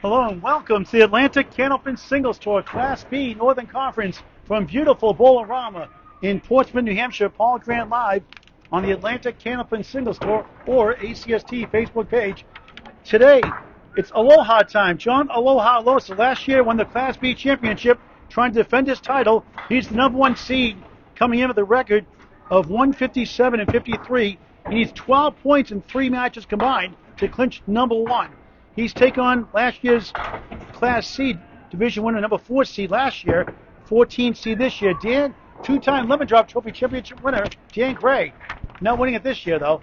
Hello and welcome to the Atlantic Candlepin Singles Tour Class B Northern Conference from beautiful Bowl-O-Rama in Portsmouth, New Hampshire. Paul Grant live on the Atlantic Candlepin Singles Tour or ACST Facebook page. Today, it's Aloha time. John Aloha Alosa last year won the Class B championship trying to defend his title. He's the number one seed coming in with a record of 157 and 53. He needs 12 points in 3 matches combined to clinch number one. He's taken on last year's Class C division winner, number 4 seed last year, 14 seed this year. Dan, two-time Lemon Drop Trophy championship winner, Dan Gray. Not winning it this year, though.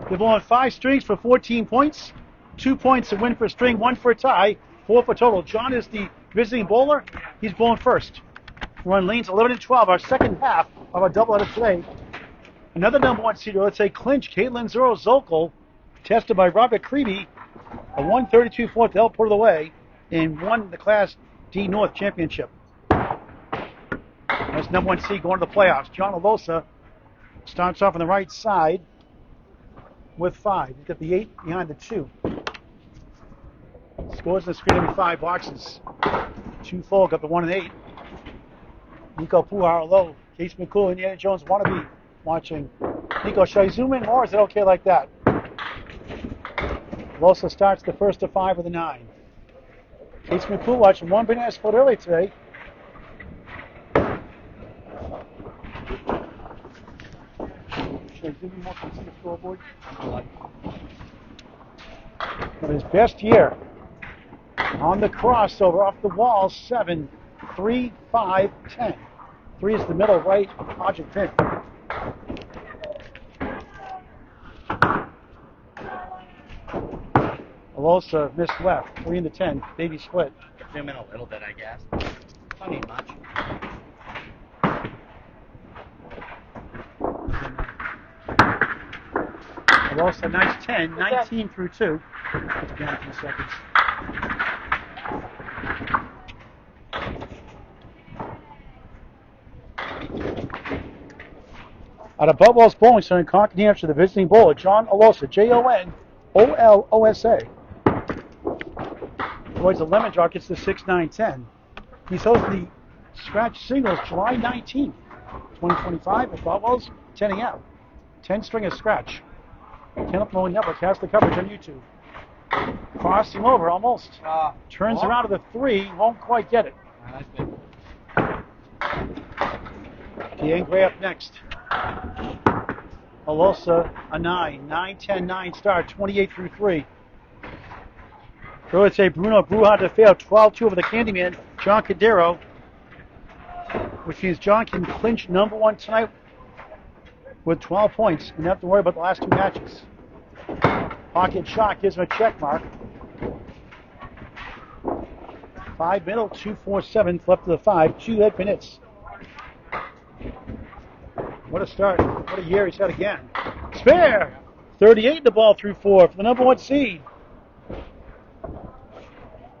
They've won 5 strings for 14 points, 2 points to win for a string, 1 for a tie, 4 for total. John is the visiting bowler. He's bowling first. We're on lanes 11 and 12, our second half of our doubleheader today. Another number 1 seed, let's say Clinch, Caitlin Zero Zokol, tested by Robert Creeby, a 132-4 to help put it away, and won the Class D North Championship. That's number 1 seed going to the playoffs. John Alosa starts off on the right side with 5. He's got the 8 behind the 2. Scores in the screen every 5 boxes. 2 full, got the 1 and 8. Nico Puhar low. Case McCool, Indiana Jones wannabe watching. Nico, should I zoom in more, or is it okay like that? Alosa starts the first of 5 with a 9. Case McCool watching 1 banana split early today. Should I zoom in more so you can see the scoreboard? But his best year on the crossover off the wall, 7, 3, 5, 10. 3 is the middle right object pin. Alosa missed left, 3 in the 10, baby split. Zoom in a little bit, I guess. Don't need much. Alosa, nice 10, 19 through 2. It's again in a few seconds. Out of Bubbles Bowling Center in Concord, New Hampshire, the visiting bowler, John Alosa, J-O-N-O-L-O-S-A. Avoids the lemon drop, gets the 6-9-10. He's hosting the Scratch Singles July 19th, 2025 at Bubbles, 10 a.m. 10 string of Scratch. Candlepin Bowling Network has the coverage on YouTube. Crossing over almost. Turns around to the 3, won't quite get it. That's good. Deanne Gray up next. Alosa, a 9. 9-10-9 start, 28 through 3. Let's say Bruno Bruja to fail, 12-2 over the Candyman, John Cadero, which means John can clinch number 1 tonight with 12 points and not have to worry about the last 2 matches. Pocket shot gives him a check mark. 5 middle, 2-4-7, left to the 5, 2 head pin hits. What a start. What a year he's had again. Spare! 38 the ball through 4 for the number 1 seed.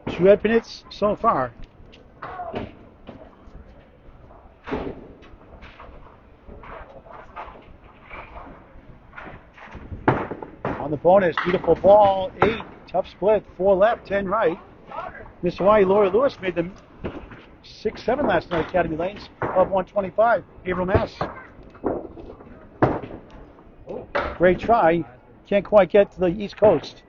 2 head pin hits so far. On the bonus, beautiful ball, 8, tough split, 4 left, 10 right. Miss Hawaii, Lori Lewis made them 6-7 last night, Academy Lanes, of 125, Haverhill, Mass. Great try, can't quite get to the East Coast.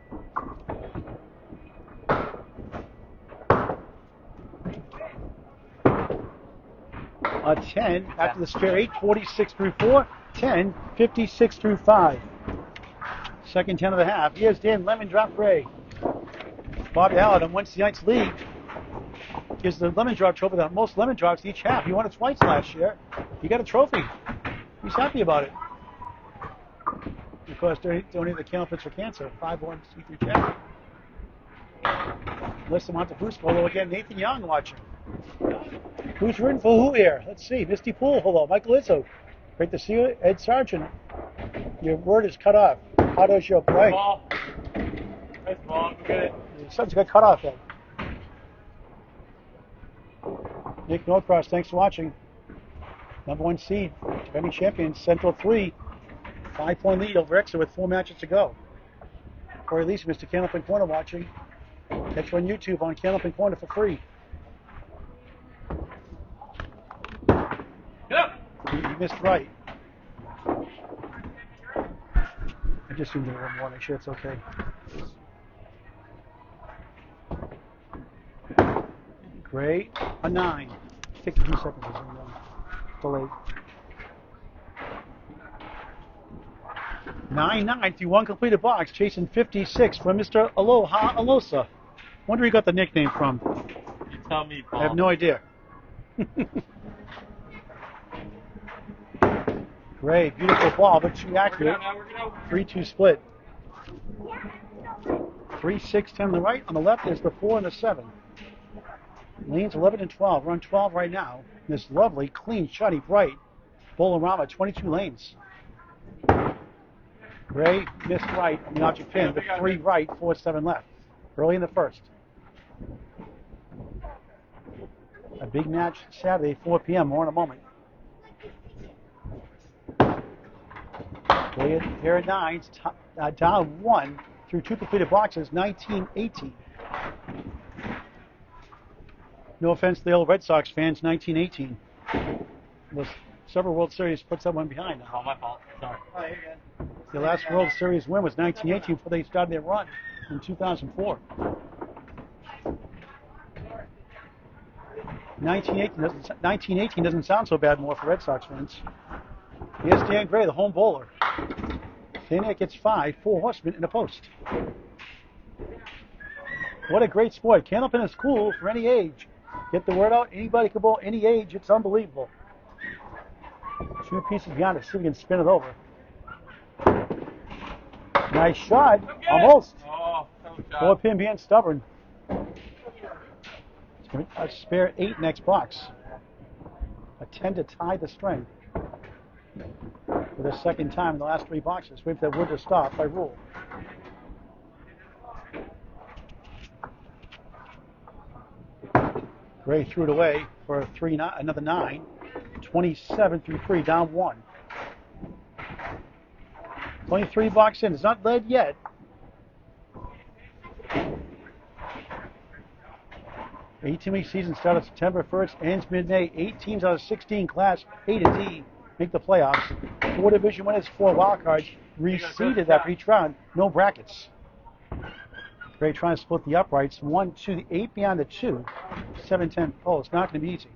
A 10 after the spare, 8:46 through 4, 10, 56 through 5. Second 10 of the half. Here's Dan Lemon Drop Gray. Bobby Allen on Wednesday night's league gives the Lemon Drop Trophy the most lemon drops each half. He won it twice last year. He got a trophy. He's happy about it. Because they're donating the Candlepins for Cancer, 501c3 charity. Melissa Montefusco again. Nathan Young watching. Who's rooting for who here? Let's see. Misty Poole, hello. Michael Izzo. Great to see you. Ed Sargent. Your word is cut off. How does your play? Nice ball. Good at it. Your son's got cut off then. Nick Norcross, thanks for watching. Number 1 seed. Defending champions, Central 3. 5-point lead over Exeter with 4 matches to go. Corey Lisa, Mr. Candlepin Corner watching. Catch you on YouTube on Candlepin Corner for free. You missed right. I just zoomed in one more, make sure it's okay. Great. A 9. Take a few seconds to zoom in. Delayed. 9-9 through one completed box, chasing 56 from Mr. Aloha Alosa. Wonder where he got the nickname from. You tell me, Paul. I have no idea. Great, beautiful ball, but too accurate. 3-2 split. 3, 6, 10 on the right. On the left is the 4 and the 7. Lanes 11 and 12. We're on 12 right now. This lovely, clean, shiny, bright Bowl-O-Rama, 22 lanes. Gray missed right on the object pin. The 3 right, 4, 7 left. Early in the first. A big match Saturday, 4 p.m. More in a moment. Pair of 9s, down 1 through 2 completed boxes, 19-18. No offense to the old Red Sox fans, 19-18. Was several World Series put someone behind now. Oh, my fault. Sorry. Oh, you're good. The last World Series win was 1918 before they started their run in 2004. 1918 doesn't sound so bad more for Red Sox fans. Here's Dan Gray, the home bowler. Dana gets 5, 4 horsemen in a post. What a great sport. Candlepin is cool for any age. Get the word out. Anybody can bowl any age. It's unbelievable. 2 pieces behind it. See if we can spin it over. Nice shot. Almost. Oh, no shot. 4 pin being stubborn. A spare 8 next box. A 10 to tie the string. For the second time in the last 3 boxes. Wait for that wood to stop by rule. Gray threw it away for another 9. 27 through 3, down 1. 23 box in. It's not led yet. The 18-week season started September 1st, ends mid-May. 8 teams out of 16 Class A to D make the playoffs. 4 division winners, 4 wild cards. Reseeded after each round. No brackets. Gray trying to split the uprights. 1, 2, the 8 behind the 2. 7, 10. Oh, it's not going to be easy.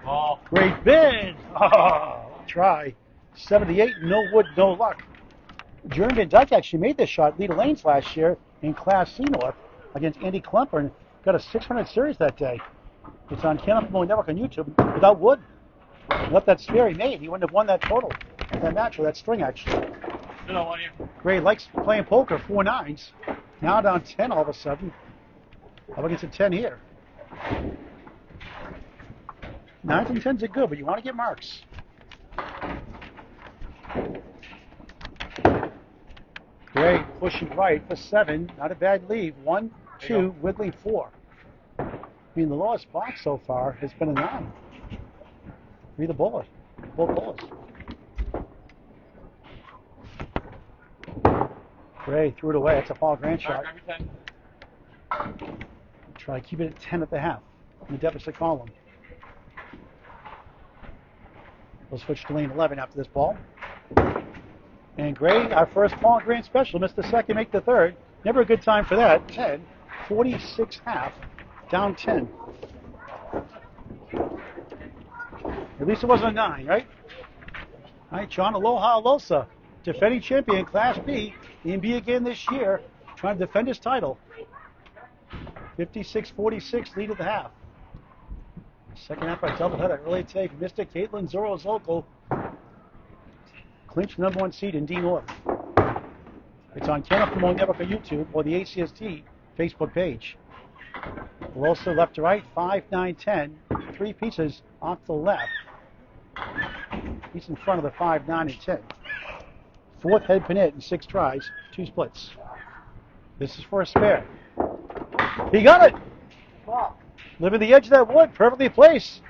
Ball. Great bid. Oh, try. 78, no wood, no luck. Jeremy Van Dyke actually made this shot, lead lanes last year in Class C North against Andy Klemper and got a 600 series that day. It's on Candlepin Bowling Network on YouTube without wood. Left that spare he made. He wouldn't have won that total, that match, or that string actually. Gray likes playing poker, 4 9s. Now down 10 all of a sudden. Up against a 10 here. 9s and 10s are good, but you want to get marks. Gray pushing right for 7. Not a bad lead. 1, 2, Whitley 4. I mean, the lowest box so far has been a 9. Read the bullet. Both bullets. Gray threw it away. That's a Paul Grant shot. Try to keep it at 10 at the half in the deficit column. We'll switch to lane 11 after this ball. And Gray, our first Paul Grant special, missed the second, make the third. Never a good time for that. 10, 46 half, down 10. At least it wasn't a 9, right? All right, John Aloha Alosa, defending champion, Class B, in B again this year, trying to defend his title. 56-46, lead at the half. Second half by doubleheader early today. Mr. Caitlin Zoro's local. Clinch #1 seed in D North. It's on Candlepin Bowling Network on YouTube or the ACST Facebook page. Alosa left to right, 5, 9, 10. 3 pieces off the left. He's in front of the 5, 9, and 10. 4th head pin it in 6 tries, 2 splits. This is for a spare. He got it! Living the edge of that wood, perfectly placed.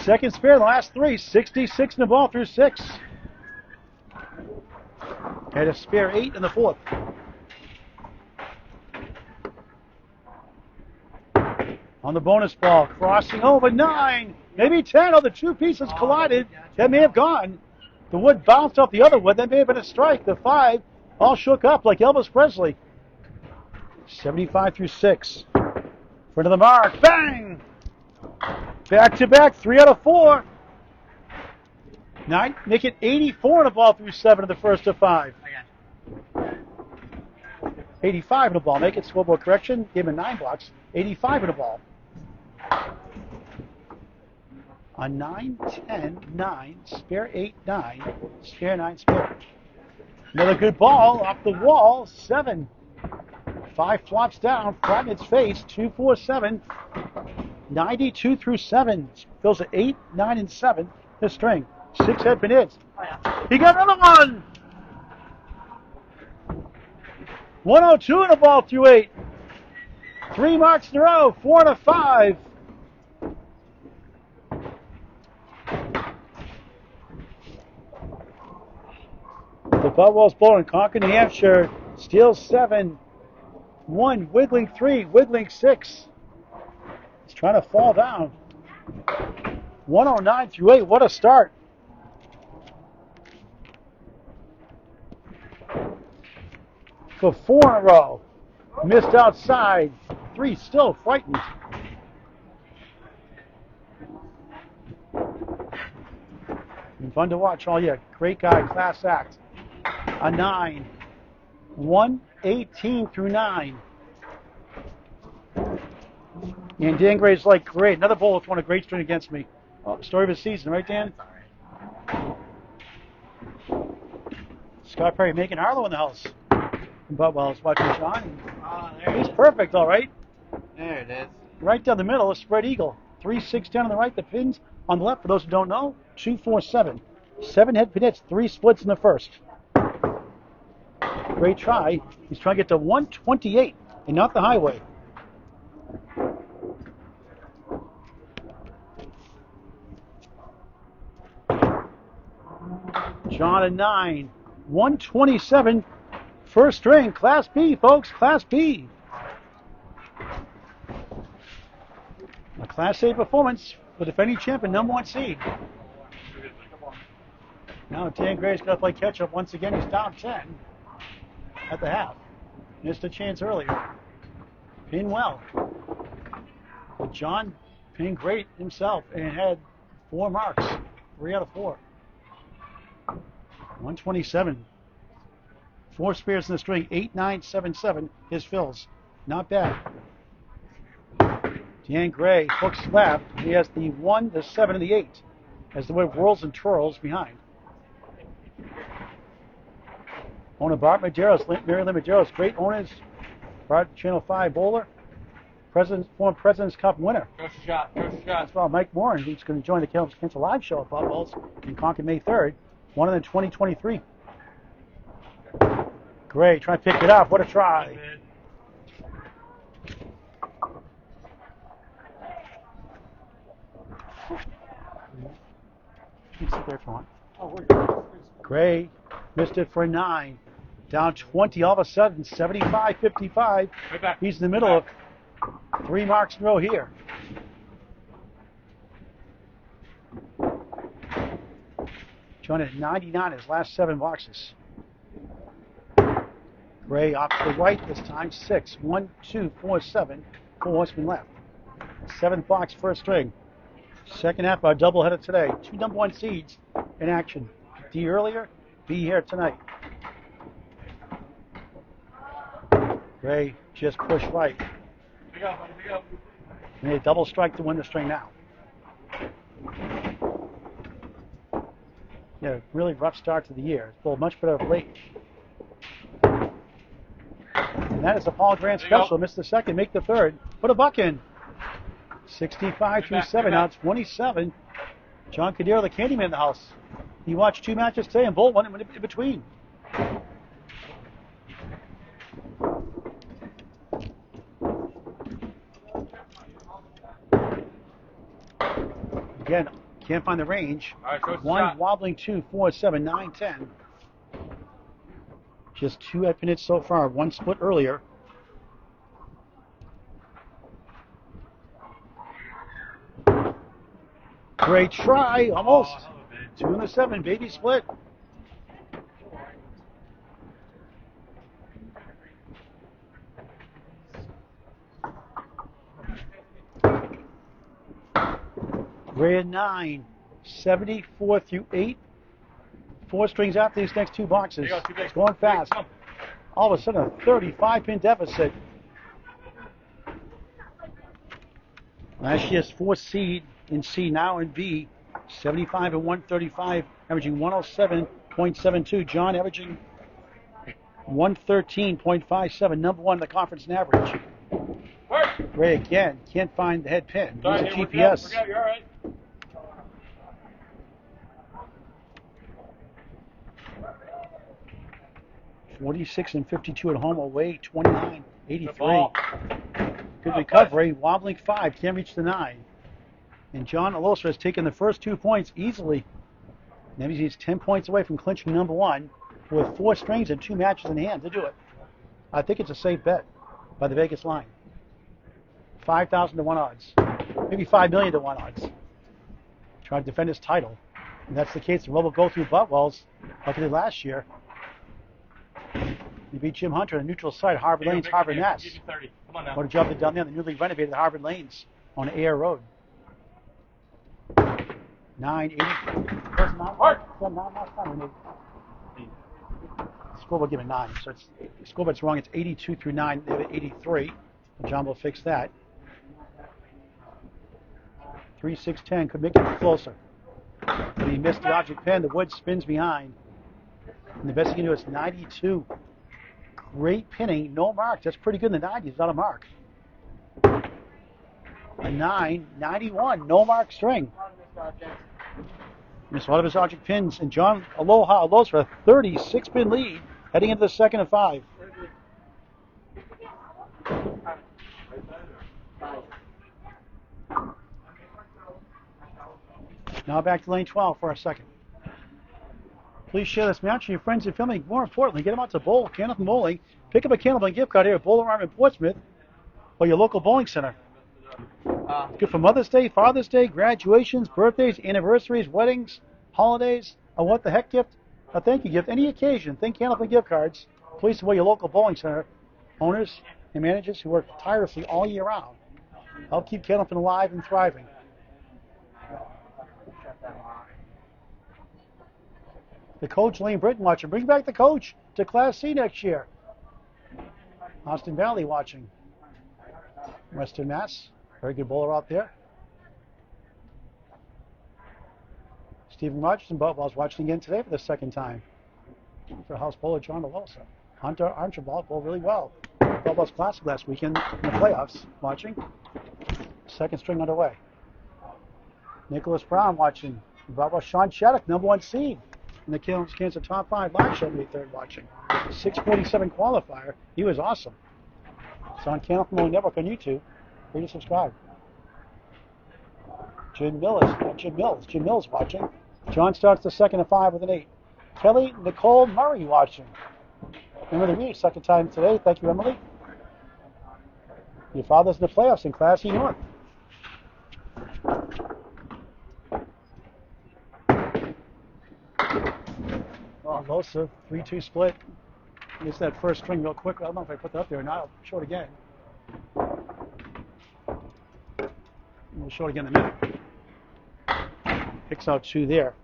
Second spare in the last 3, 66 in the ball through 6. Had a spare 8 in the fourth. On the bonus ball, crossing over 9, maybe 10. Oh, the two pieces collided. That may have gone. The wood bounced off the other wood. That may have been a strike. The 5 all shook up like Elvis Presley. 75 through 6. Front of the mark. Bang! Back to back. 3 out of 4. 9. Make it 84 in the ball through 7 of the first of 5. 85 in the ball. Make it scoreboard correction. Give him 9 blocks. 85 in the ball. On 9, 10, 9, spare 8, 9, spare 9, spare. Another good ball off the wall. 7. 5 flops down, flat in its face. 2, 4, 7. 92 through 7. Fills at 8, 9, and 7. This string. 6 had been hits. He got another one. 102 in the ball through 8. 3 marks in a row. 4 to 5. The Buffalo's Bowl in Concord, New Hampshire, steals 7, 1, wiggling 3, wiggling 6. He's trying to fall down. 109 through 8. What a start. For 4 in a row. Missed outside. 3 still frightened. Been fun to watch all year. Great guy, class act. A 9. 118 through 9. And Dan Gray's like, great. Another bowl with one a great string against me. Oh, story of his season, right, Dan? Scott Perry making Harlow in the house. But while I was watching John, he's perfect, all right. There it is. Right down the middle, a spread eagle. 3, 6 down on the right, the pins on the left. For those who don't know, 2, 4, 7. 7 head pin hits, 3 splits in the first. Great try. He's trying to get to 128 and not the highway. John a 9. 127. First string. Class B, folks. Class B. A Class A performance for defending champion, number 1 seed. Now Dan Gray's going to play catch-up once again. He's down 10 at the half. Missed a chance earlier. Pinned well. But John pinned great himself and had 4 marks. 3 out of 4. 127. 4 spares in the string. 8, 9, 7, 7. His fills. Not bad. Dan Gray hooks left. He has the 1, the 7, and the 8 as the way whirls and twirls behind. Owner Bart Medeiros, Mary Lynn Medeiros, great owners. Bart, Channel 5 bowler. Former President's Cup winner. First shot. As well, Mike Moran, who's going to join the Cancer Live show at Buffalo's in Concord May 3rd. Won in 2023. Great, trying to pick it up. What a try. You can sit there if you want. Gray missed it for a 9. Down 20 all of a sudden, 75-55. Right back. He's in the middle of 3 marks in a row here. John at 99 his last 7 boxes. Gray off to the right this time. 6, 1, 2, 4, 7. 4 horsemen left. 7th box, first string. Second half, our doubleheader today. 2 number 1 seeds in action. D earlier, B here tonight. Gray just pushed right. Pick up. And a double strike to win the string now. Yeah, really rough start to the year. It's bowled much better of late. And that is a Paul Grant special. Missed the second, make the third. Put a buck in. 65 through 7. Now 27. John Cadero, the Candyman in the house. He watched 2 matches today and bowled one in between. Again, can't find the range. All right, 1 shot. wobbling, 2, 4, 7, 9, 10. Just 2 head pin hits so far, 1 split earlier. Great try, almost. 2 in the 7, baby split. Gray at 9, 74 through 8. 4 strings after these next 2 boxes. It's going fast. All of a sudden, a 35-pin deficit. Last year's 4th seed in C, now in B. 75 and 135, averaging 107.72. John averaging 113.57, number 1 in the conference in average. Gray again, can't find the head pin. Use a GPS. You're all right. .46 and 52 at home, away 29.83. Good recovery, wobbling 5, can't reach the 9. And John Alosa has taken the first 2 points easily. Now he's 10 points away from clinching number 1 with 4 strings and 2 matches in hand to do it. I think it's a safe bet by the Vegas line. 5,000 to 1 odds. Maybe 5 million to 1 odds. Trying to defend his title. And that's the case. The Robo go through Buttwells like he did last year. He beat Jim Hunter on a neutral site, Harvard Lanes, Harvard Nats. What a job they've done there on the newly renovated Harvard Lanes on Air Road. 980. Scoreboard give it 9, so it's scoreboard's wrong. It's 82 through 9. They have 83. John will fix that. 3-6-10 could make it closer. But he missed the object pin. The wood spins behind. And the best he can do is 92. Great pinning, no marks. That's pretty good in the 90s, not a mark. A 9, 91, no mark string. Missed a lot of his object pins. And John Aloha Alosa for a 36-pin lead heading into the second of 5. Now back to lane 12 for a second. Please share this match with your friends and family. More importantly, get them out to Candlepin Bowling. Pick up a Candlepin gift card here at Bowl-O-Rama-Portsmouth or your local bowling center. Good for Mother's Day, Father's Day, graduations, birthdays, anniversaries, weddings, holidays, a what the heck gift, a thank you gift, any occasion. Think Candlepin gift cards. Please support your local bowling center owners and managers who work tirelessly all year round. Help keep Candlepin alive and thriving. The coach, Lane Britton, watching. Bring back the coach to Class C next year. Austin Valley watching. Western Mass. Very good bowler out there. Stephen Rogers and Buttwell's watching again today for the second time. For house bowler John Alosa. Hunter Archibald bowled really well. Buttwell's Classic last weekend in the playoffs. Watching. Second string underway. Nicholas Brown watching. Buttwell Sean Shattuck, number 1 seed. In the Kansas Top 5 live show, May 3rd watching. 647 qualifier. He was awesome. It's on Candlepin Bowling Network on YouTube. Free to subscribe. Jim Mills watching. John starts the second of 5 with an 8. Kelly Nicole Murray watching. Remember the meeting, second time today. Thank you, Emily. Your father's in the playoffs in Class E North. Alosa, 3-2 split. Here's that first string real quick. I don't know if I put that up there or not. I'll show it again. We'll show it again in a minute. Picks out 2 there.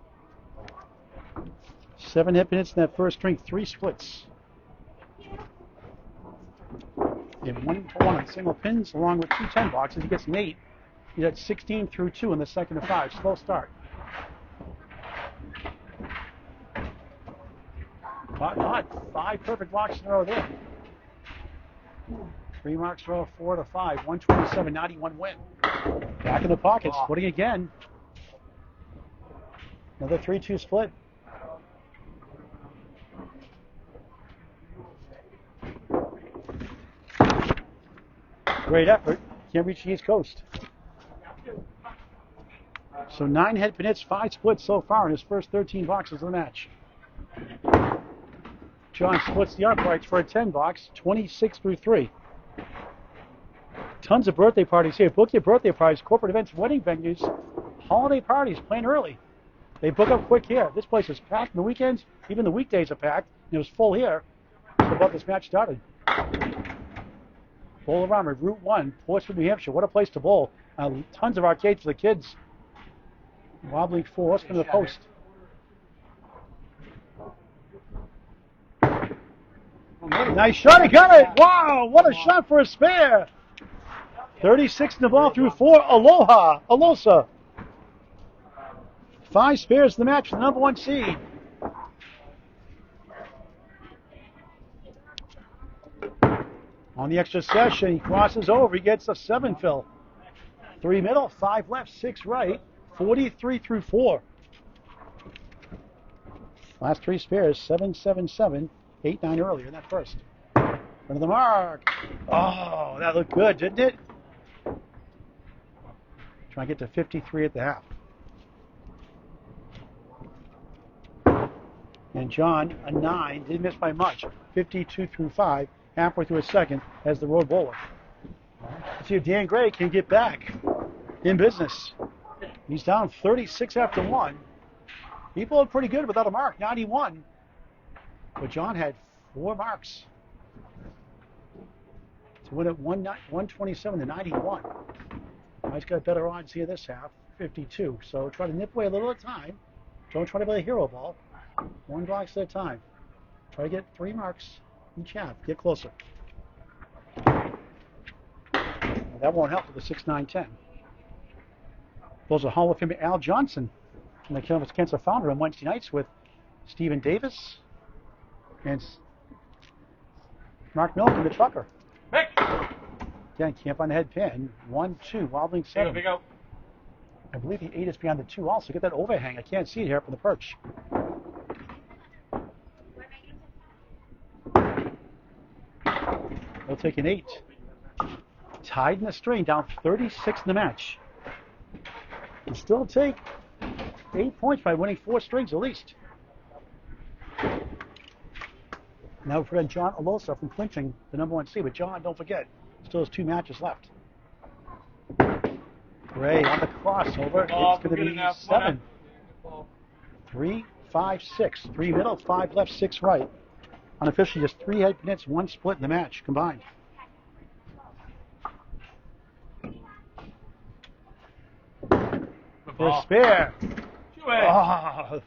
7 hit minutes in that first string, 3 splits. In 1-1 on single pins, along with 2 10 boxes. He gets an 8. He's at 16 through 2 in the second of 5. Slow start. Not 5 perfect boxes in a row there. 3 marks in a row, 4 to 5. 127, 91 win. Back in the pocket, splitting again. Another 3-2 split. Great effort. Can't reach the East Coast. So 9 head pin hits, 5 splits so far in his first 13 boxes of the match. John splits the uprights for a 10 box, 26 through 3. Tons of birthday parties here. Book your birthday parties, corporate events, wedding venues, holiday parties, plan early. They book up quick here. This place is packed on the weekends. Even the weekdays are packed. It was full here about this match started. Bowl-O-Rama, Route 1, Portsmouth, New Hampshire. What a place to bowl. Tons of arcades for the kids. Wobbling 4, spin to the post. Nice shot, he got it! Wow, what a shot for a spare! 36 in the ball through 4, Aloha, Alosa. 5 spares in the match for the number 1 seed. On the extra session, he crosses over, he gets a 7 fill. 3 middle, 5 left, 6 right, 43 through 4. Last 3 spares, 7, 7, 7, 8, 9 earlier in that first. Front of the mark. Oh, that looked good, didn't it? Try and get to 53 at the half. And John, a 9, didn't miss by much. 52 through 5, halfway through a second as the road bowler. Let's see if Dan Gray can get back in business. He's down 36 after 1. He bowled pretty good without a mark, 91. But John had 4 marks to win at 127 to 91. He's got better odds here this half, 52. So try to nip away a little at a time. Don't try to play a hero ball. 1 box at a time. Try to get 3 marks each half. Get closer. That won't help with the 6, 9, 10. Those are Hall of Famer Al Johnson from the Cancer Founder on Wednesday nights with Stephen Davis and Mark Milton, the trucker. Again, can't find the head pin. 1, 2, wobbling 7. Big out. I believe the 8 is beyond the 2 also. Get that overhang. I can't see it here from the perch. They'll take an 8. Tied in the string, down 36 in the match. Can still take 8 points by winning 4 strings at least. Now we've got John Alosa from clinching the number 1 seed. But John, don't forget, still has 2 matches left. Gray on the crossover. It's going to be 7. 3, 5, 6. 3 middle, 5 left, 6 right. Unofficially, just 3 head nets, 1 split in the match combined. For a spare. Oh,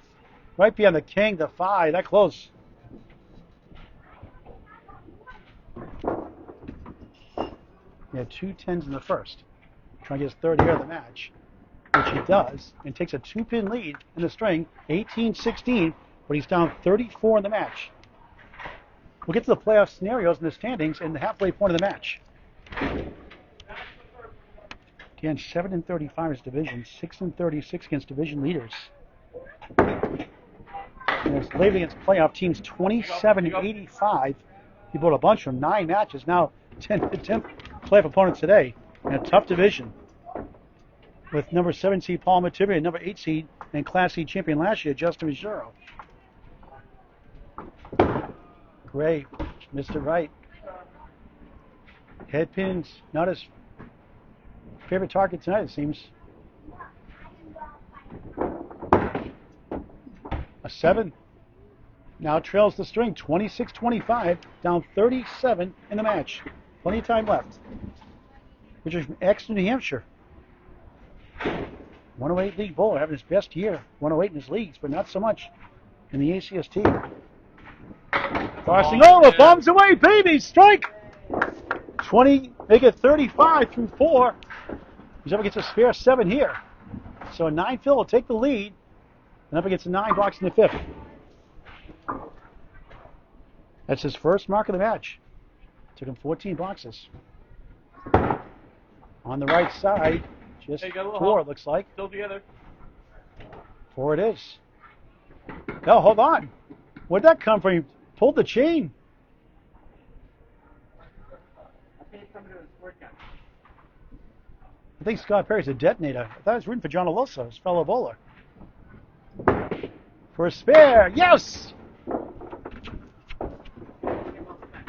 right behind the king, the 5. That close. He had 2 10s in the first. Trying to get his 3rd here of the match, which he does, and takes a 2-pin lead in the string, 18-16, but he's down 34 in the match. We'll get to the playoff scenarios in the standings in the halfway point of the match. Again, 7-35 is division, 6-36 against division leaders. And it's laid against playoff teams 27-85. He bowled a bunch from 9 matches, now 10th playoff opponents today. In a tough division with number 7 seed Paul Mativier and number 8 seed and Class C champion last year, Justin Vigero. Gray, Mr. Right. Head pins, not his favorite target tonight, it seems. A 7. Now trails the string, 26-25, down 37 in the match. Plenty of time left. Richard from Exeter, New Hampshire. 108 league bowler, having his best year. 108 in his leagues, but not so much in the ACST. Crossing over, bombs away, baby, strike! 20, make it 35 through 4. He's up against a spare 7 here. So a 9 fill will take the lead, and up against a 9 box in the 5th. That's his first mark of the match. Took him 14 boxes. On the right side, just 4 it looks like. Still together. 4 it is. No, hold on. Where'd that come from? He pulled the chain. I think Scott Perry's a detonator. I thought I was rooting for John Alosa, his fellow bowler. For a spare, yes!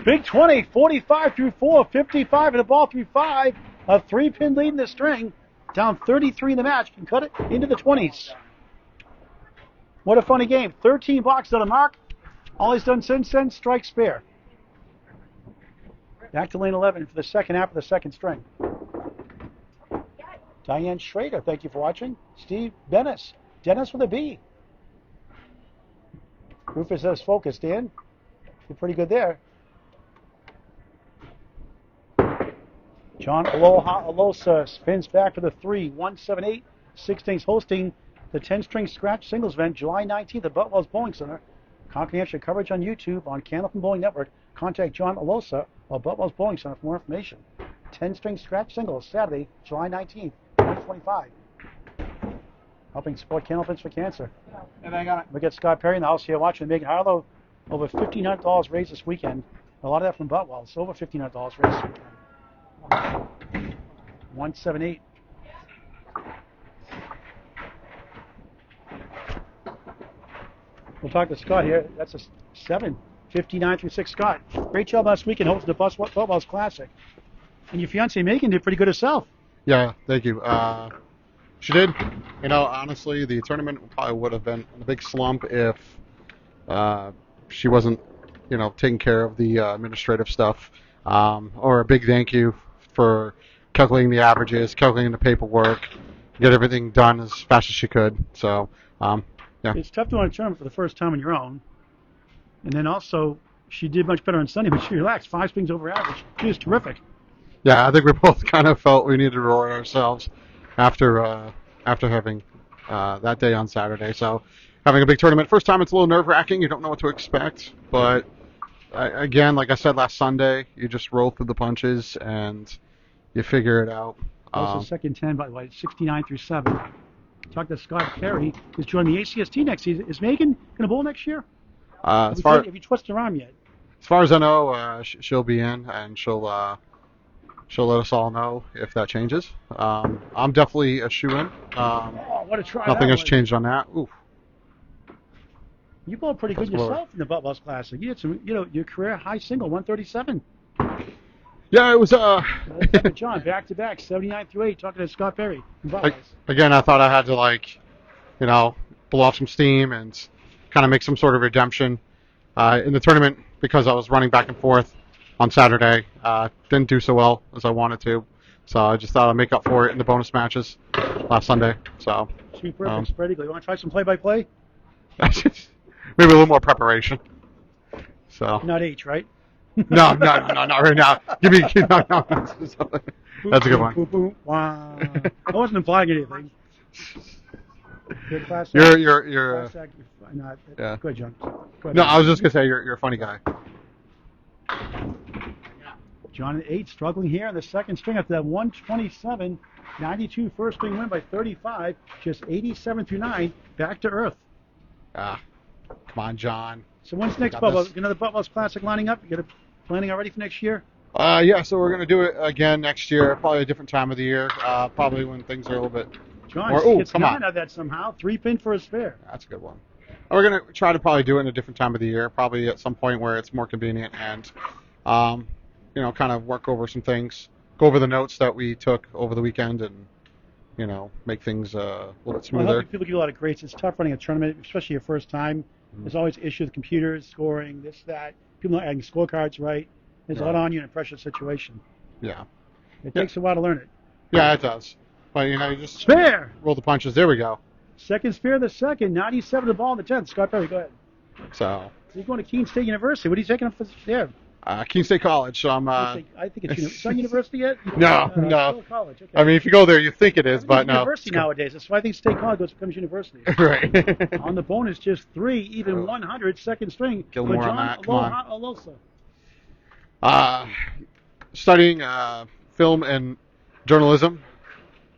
Big 20, 45 through 4, 55 and the ball through 5. A 3-pin lead in the string. Down 33 in the match. Can cut it into the 20s. What a funny game. 13 boxes on a mark. All he's done since then, strike spare. Back to lane 11 for the second half of the second string. Diane Schrader, thank you for watching. Steve Dennis with a B. Rufus says focus, Dan. You're pretty good there. John Aloha Alosa spins back for the 3, 178. 16's hosting the 10-string scratch singles event July 19th at Butwell's Bowling Center. Comprehensive coverage on YouTube on Candlepin Bowling Network. Contact John Alosa or Butwell's Bowling Center for more information. 10-string scratch singles Saturday, July 19th, 2025. Helping support Candlepins for Cancer. And I got it. We get Scott Perry in the house here watching Megan Harlow. Over $1,500 raised this weekend. A lot of that from Butwell's. Over $1,500 raised this weekend. 178. We'll talk to Scott here. That's a 7. 59 through 6. Scott, great job last weekend hosting the Butwell's Classic. And your fiancée Megan did pretty good herself. Yeah, thank you. She did. You know, honestly, the tournament probably would have been in a big slump if she wasn't, taking care of the administrative stuff. Or a big thank you for calculating the averages, calculating the paperwork, get everything done as fast as she could. So, yeah. It's tough to win a tournament for the first time on your own. And then also, she did much better on Sunday, but she relaxed. 5 swings over average. She was terrific. Yeah, I think we both kind of felt we needed to reward ourselves after having that day on Saturday. So, having a big tournament. First time it's a little nerve-wracking. You don't know what to expect. But, again, like I said last Sunday, you just roll through the punches and you figure it out. Also, second 10, by the way, 69 through 7. Talk to Scott Perry, who's joining the ACST next season. Is Megan going to bowl next year? Have you twisted her arm yet? As far as I know, she'll be in, and she'll let us all know if that changes. I'm definitely a shoe-in. What a try! Nothing has changed on that. Oof. You bowled pretty good yourself in the Butwell's Classic. You had some, your career high single, 137. Yeah, it was. John, back-to-back, 79 through 8. Talking to Scott Perry. Again, I thought I had to blow off some steam and kind of make some sort of redemption in the tournament because I was running back and forth on Saturday. Didn't do so well as I wanted to, so I just thought I'd make up for it in the bonus matches last Sunday. So 2 perfect spread eagle. You want to try some play-by-play? Maybe a little more preparation. So not H, right? No, not right now. Give me no. That's a good one. Boop, boop, wow. I wasn't implying anything. Good class. You're not. Yeah. Good, John. Good. No, I was just gonna say you're a funny guy. John at 8, struggling here in the second string after that 127, 92 first string win by 35, just 87 through 9, back to earth. Come on, John. So when's next Butwell? Another Butwell's Classic lining up? You got a planning already for next year? Yeah, so we're going to do it again next year, probably a different time of the year, probably when things are a little bit John more... gets 9 out of that somehow. 3-pin for a spare. That's a good one. We're going to try to probably do it in a different time of the year, probably at some point where it's more convenient and, kind of work over some things, go over the notes that we took over the weekend and, make things a little bit smoother. Well, people give you a lot of grace. It's tough running a tournament, especially your first time. There's always issues with computers, scoring, this, that. People not adding scorecards right. There's a lot on you in a pressure situation. Yeah. It takes a while to learn it. Yeah, it does. But, you just spare. Roll the punches. There we go. Second spare of the second. 97 the ball in the 10th. Scott Perry, go ahead. So he's going to Keene State University. What are you taking up for there? Keene State College. So I'm. I think it's not university yet. No. College. Okay. I mean, if you go there, you think it is, but no. University nowadays. That's why I think State College becomes university. Right. On the bonus, just 3, even 100, second string. Gilmore on that. Come on. Alosa. Studying film and journalism.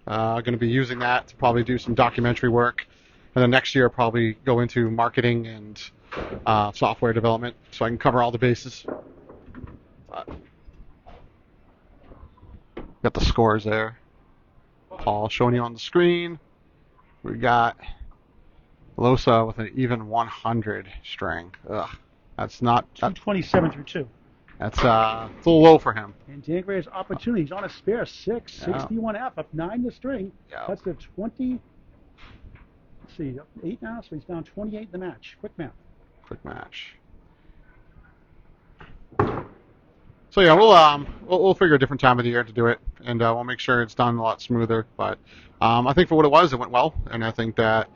Going to be using that to probably do some documentary work, and then next year probably go into marketing and software development, so I can cover all the bases. Got the scores there. Paul showing you on the screen. We got Alosa with an even 100 string. Ugh, that's not 227 through 2. That's it's a little low for him. And Dan Gray has opportunities on a spare 6, Yeah. 61F, up 9 the string. Yeah. That's the 20. Let's see, up 8 now, so he's down 28 in the match. Quick math. Quick match. So yeah, we'll figure a different time of the year to do it, and we'll make sure it's done a lot smoother. But I think for what it was, it went well, and I think that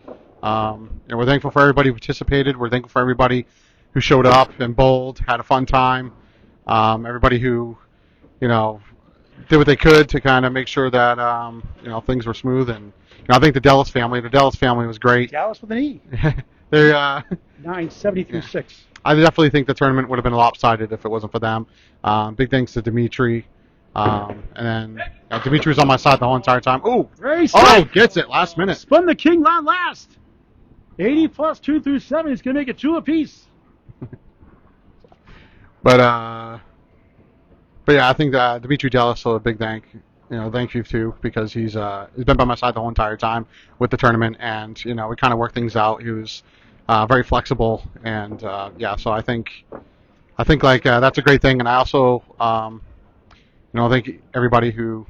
we're thankful for everybody who participated. We're thankful for everybody who showed up and bowled, had a fun time. Everybody who did what they could to kind of make sure that things were smooth, and I think the Dallas family was great. Dallas with an E. They 970 through 6. I definitely think the tournament would have been lopsided if it wasn't for them. Big thanks to Dimitri. And then Dimitri was on my side the whole entire time. Ooh! Gets it last minute. Spun the king line last. 80 plus 2 through 7. He's going to make it 2 apiece. But yeah, I think Dimitri Dallas, so a big thank you too, because he's been by my side the whole entire time with the tournament, and we kind of worked things out. He was very flexible, and so I think like that's a great thing. And I also thank everybody who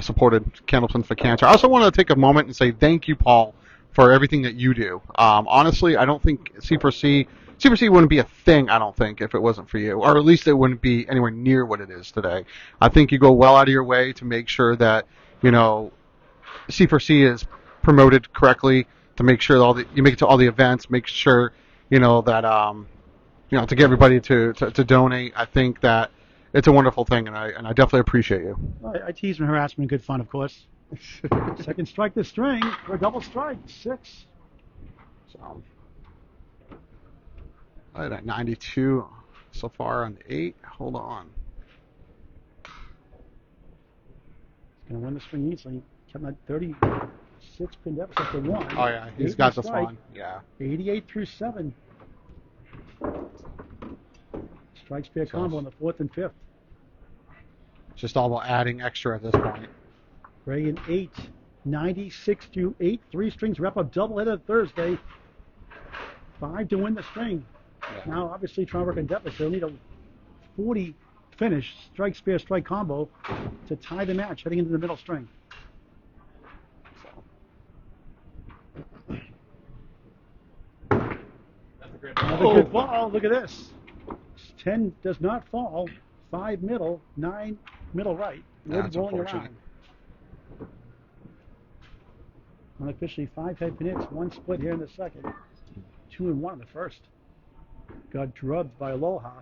supported Candlepin for Cancer. I also want to take a moment and say thank you, Paul, for everything that you do. Honestly, I don't think C4C wouldn't be a thing, I don't think, if it wasn't for you. Or at least it wouldn't be anywhere near what it is today. I think you go well out of your way to make sure that, C4C is promoted correctly, to make sure that you make it to all the events, make sure, that, to get everybody to donate. I think that it's a wonderful thing, and I definitely appreciate you. Well, I tease and harass him in good fun, of course. Second strike this string for a double strike, 6. So, I at 92 so far on 8. Hold on. He's going to win the string easily. Kept that 36 pin deficit to 1. Oh yeah, he's got this one. Yeah. 88 through 7. Strike spare combo on the 4th and 5th. Just all about adding extra at this point. Gray in 8. 96 through 8. 3 strings wrap up doubleheader Thursday. 5 to win the string. Yeah. Now, obviously, trying to work on deficit. They'll need a 40 finish, strike spare strike combo to tie the match heading into the middle string. Another good ball. Look at this. 10 does not fall. 5 middle, 9 middle right. That's rolling unfortunate. around. Unofficially 5 head pin hits, 1 split here in the second. 2 and 1 in the first. Got drubbed by Aloha.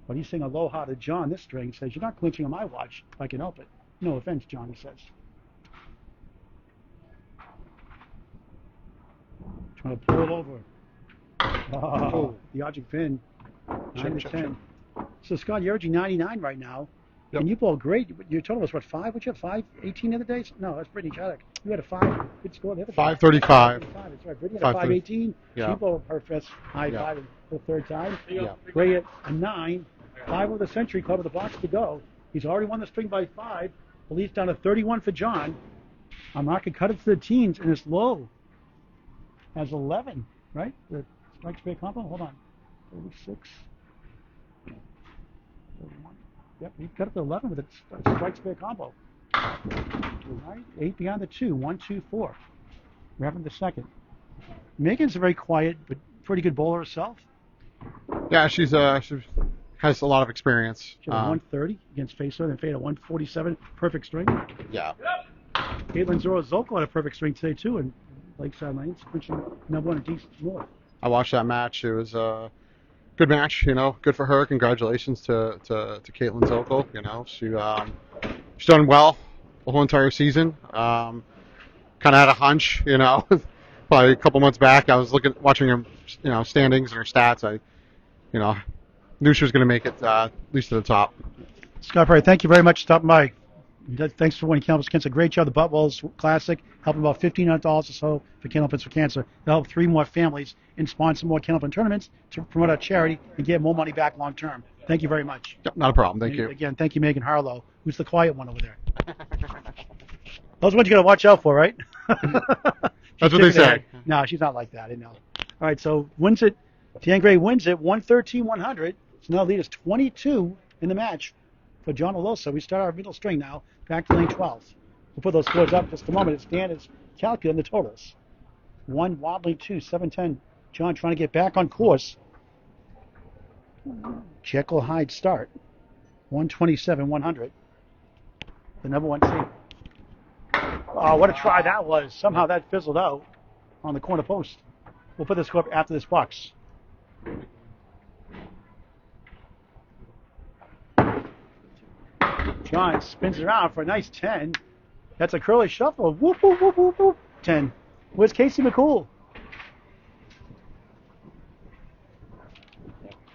But he's saying Aloha to John. This string says, "You're not clinching on my watch if I can help it." No offense, John, he says. Trying to pull it over. Oh, the object pin. 9 to 10. So, Scott, you're averaging 99 right now. Yep. And you bowled great. Your total was, what, 5? What'd you have, 5-18 the other day? No, that's Brittany Chaddock. You had a 5. Good score. 535. That's right. Brittany had a 5-18. Yeah. She bowled her first high 5 for the 3rd time. Yeah. Gray at a 9. 5 with a century club with a box to go. He's already won the string by 5. The lead's down to 31 for John. Mark can cut it to the teens, and it's low. Has 11, right? The strike spare combo. Hold on. 36. 31. Yep, he cut it to 11 with a strike spare combo. Right? 8 beyond the 2. 1, 2, 4. Wrapping the second. Megan's a very quiet but pretty good bowler herself. Yeah, she has a lot of experience. She had a 130 against Facer, then fade a 147. Perfect string. Yeah. Caitlin Zoro-Zolko had a perfect string today, too, in Lakeside Lanes, clinching #1 in East North. I watched that match. It was a good match, good for her. Congratulations to Caitlin Zolko. She's done well the whole entire season. Kind of had a hunch, probably a couple months back. I was watching her, standings and her stats. I knew she was going to make it at least to the top. Scott Perry, thank you very much for stopping by. Thanks for winning Candlepin for Cancer. Great job. The Butt Wells Classic, helping about $1,500 or so for Candlepin for Cancer. They'll help 3 more families and sponsor more Candlepin tournaments to promote our charity and get more money back long term. Thank you very much. Yep, not a problem. Thank you. Again, thank you, Megan Harlow, who's the quiet one over there. Those ones you got to watch out for, right? That's what they say. No, she's not like that. I know. All right, so wins it. Dan Gray wins it 113-100. So now the lead is 22 in the match for John Alosa. We start our middle string now, back to lane 12. We'll put those scores up in just a moment as Dan is calculating the totals. 1, wobbling 2, 7-10. John trying to get back on course. Jekyll Hyde start. 127, 100. The number 1 team. Oh, what a try that was. Somehow that fizzled out on the corner post. We'll put the score up after this box. John spins it around for a nice 10. That's a curly shuffle. Whoop, whoop, whoop, whoop, whoop. 10. Where's Casey McCool?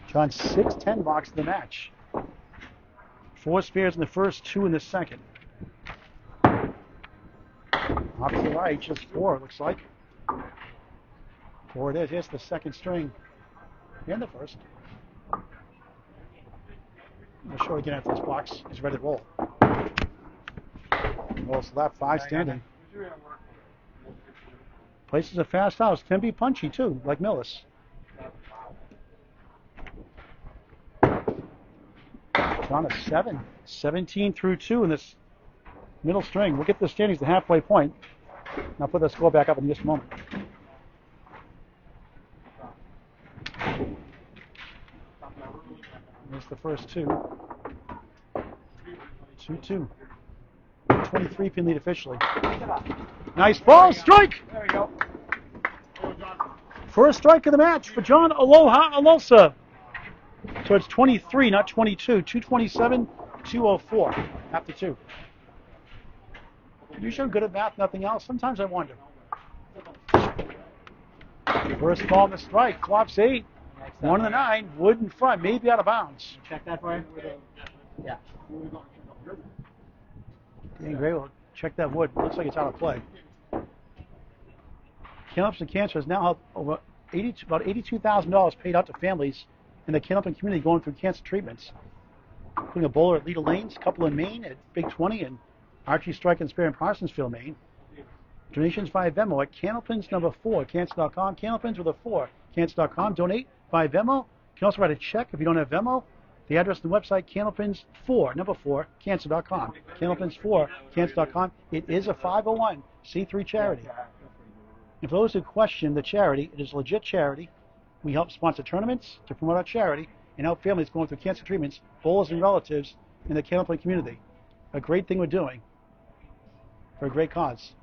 John's 6-10 box of the match. 4 spares in the first, 2 in the second. Off to the right, just 4, it looks like. 4 it is. Here's the second string and the first. We'll show again after this box is ready to roll. Rolls lap 5 standing. Place is a fast house. Can be punchy too, like Millis. John a 7. 17 through 2 in this middle string. We'll get the standings to halfway point. Now put the score back up in just a moment. Here's the first 2. 2-2. 23 pin lead officially. Nice ball strike! There we go. First strike of the match for John Aloha Alosa. So it's 23, not 22. 227, 204 after 2. Usually I'm good at math, nothing else. Sometimes I wonder. First ball in the strike. Flops 8. 1 in the 9. Wood in front. Maybe out of bounds. Check that for you? Yeah. Dan Gray will check that wood. Looks like it's out of play. Candlepin Cancer has now helped over about $82,000 paid out to families in the Candlepin community going through cancer treatments, including a bowler at Leda Lanes, a couple in Maine at Big 20, and Archie Strike and Spare in Parsonsville, Maine. Donations via Venmo at Candlepins number 4, cancer.com. Candlepins with a 4, cancer.com. Donate via Venmo. You can also write a check if you don't have Venmo. The address on the website, Candlepins4, number 4, cancer.com. Candlepins4, cancer.com. It is a 501c3 charity. And for those who question the charity, it is a legit charity. We help sponsor tournaments to promote our charity and help families going through cancer treatments, bowlers and relatives in the Candlepin community. A great thing we're doing for a great cause.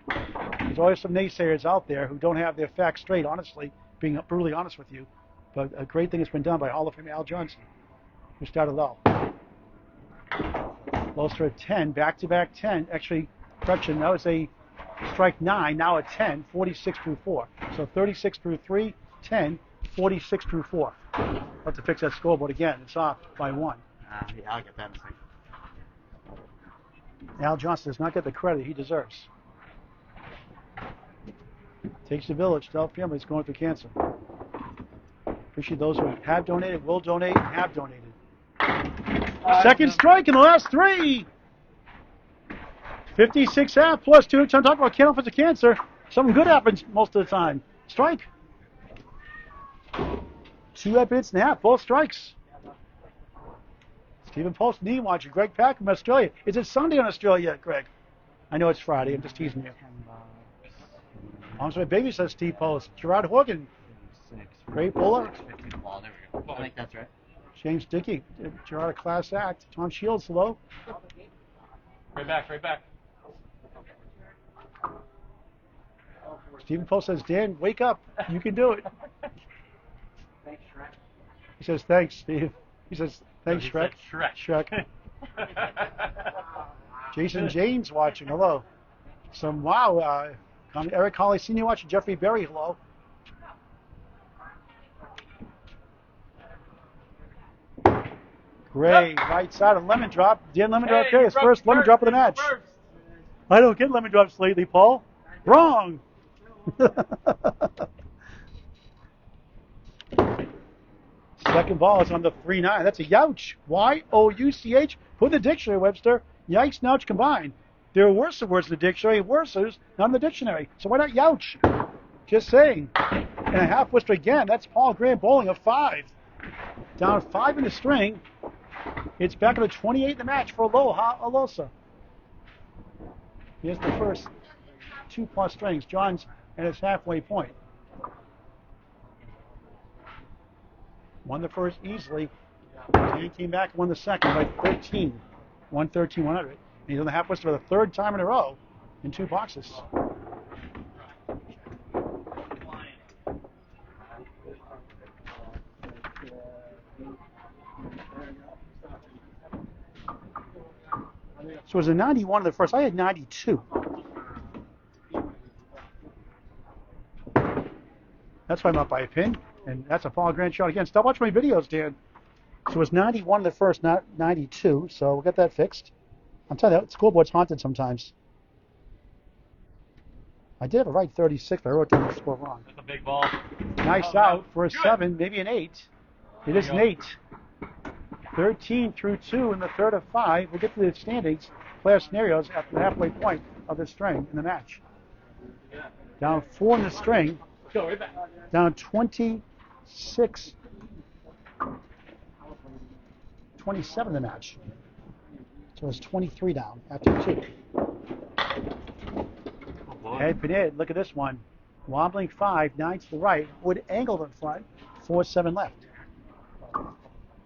There's always some naysayers out there who don't have their facts straight, honestly, being brutally honest with you. But a great thing has been done by Hall of Fame Al Johnson, who started it all. Ulster at 10, back-to-back 10. Actually, correction, that was a strike 9, now a 10, 46 through 4. So 36 through 3, 10, 46 through 4. I'll have to fix that scoreboard again. It's off by 1. Yeah, I'll get that in a second. Al Johnson does not get the credit he deserves. Takes the village to help families going through cancer. Appreciate those who have donated, will donate, and have donated. Second strike in the last 3. 56 half plus 2. Time to talk about Candlepins of Cancer. Something good happens most of the time. Strike. 2 at-bats and a half, both strikes. Stephen Post, knee watching. Greg Pack from Australia. Is it Sunday in Australia, Greg? I know it's Friday. I'm just teasing you. Arms my baby, says Steve Post. Gerard Horgan. Great bowler. There we go. I think that's right. James Dickey. Gerard, a class act. Tom Shields, hello. Right back, right back. Stephen Post says, Dan, wake up. You can do it. Thanks, Shrek. He says, thanks, Steve. He says, thanks, He Shrek. said Shrek. Jason James watching, hello. Some, wow, Eric Hawley Sr. watching. Jeffrey Berry, hello. Great, right side of lemon drop. Dan lemon drop, okay, his first lemon drop of the match. I don't get lemon drops lately, Paul. Wrong. Second ball is on the 3-9. That's a youch. Y-O-U-C-H. Put in the dictionary, Webster. Yikes, nouch combined. There are worse words in the dictionary, worses not in the dictionary. So why not youch? Just saying. And a half Worcester again. That's Paul Graham bowling a 5. Down 5 in the string. It's back to 28 in the match for Aloha Alosa. Here's the first 2+ strings. John's at his halfway point. Won the first easily. Dan came back and won the second by 13. 113-100. And he's on the halfway for the third time in a row in 2 boxes. So it was a 91 in the first. I had 92. That's why I'm up by a pin. And that's a Paul Grant shot again. Stop watching my videos, Dan. So it was 91 in the first, not 92. So we'll get that fixed. I'm telling you, that scoreboard's haunted sometimes. I did have a right 36, but I wrote down the score wrong. That's a big ball. Nice out for a 7, maybe an 8. It is an 8. 13 through 2 in the third of 5. We'll get to the standings, player scenarios after the halfway point of the string in the match. Down 4 in the string. Go right back. Down 26. 27 in the match. So it's 23 down after 2. Head pin in. Look at this one. Wobbling 5, 9 to the right. Wood angled in front. 4-7 left.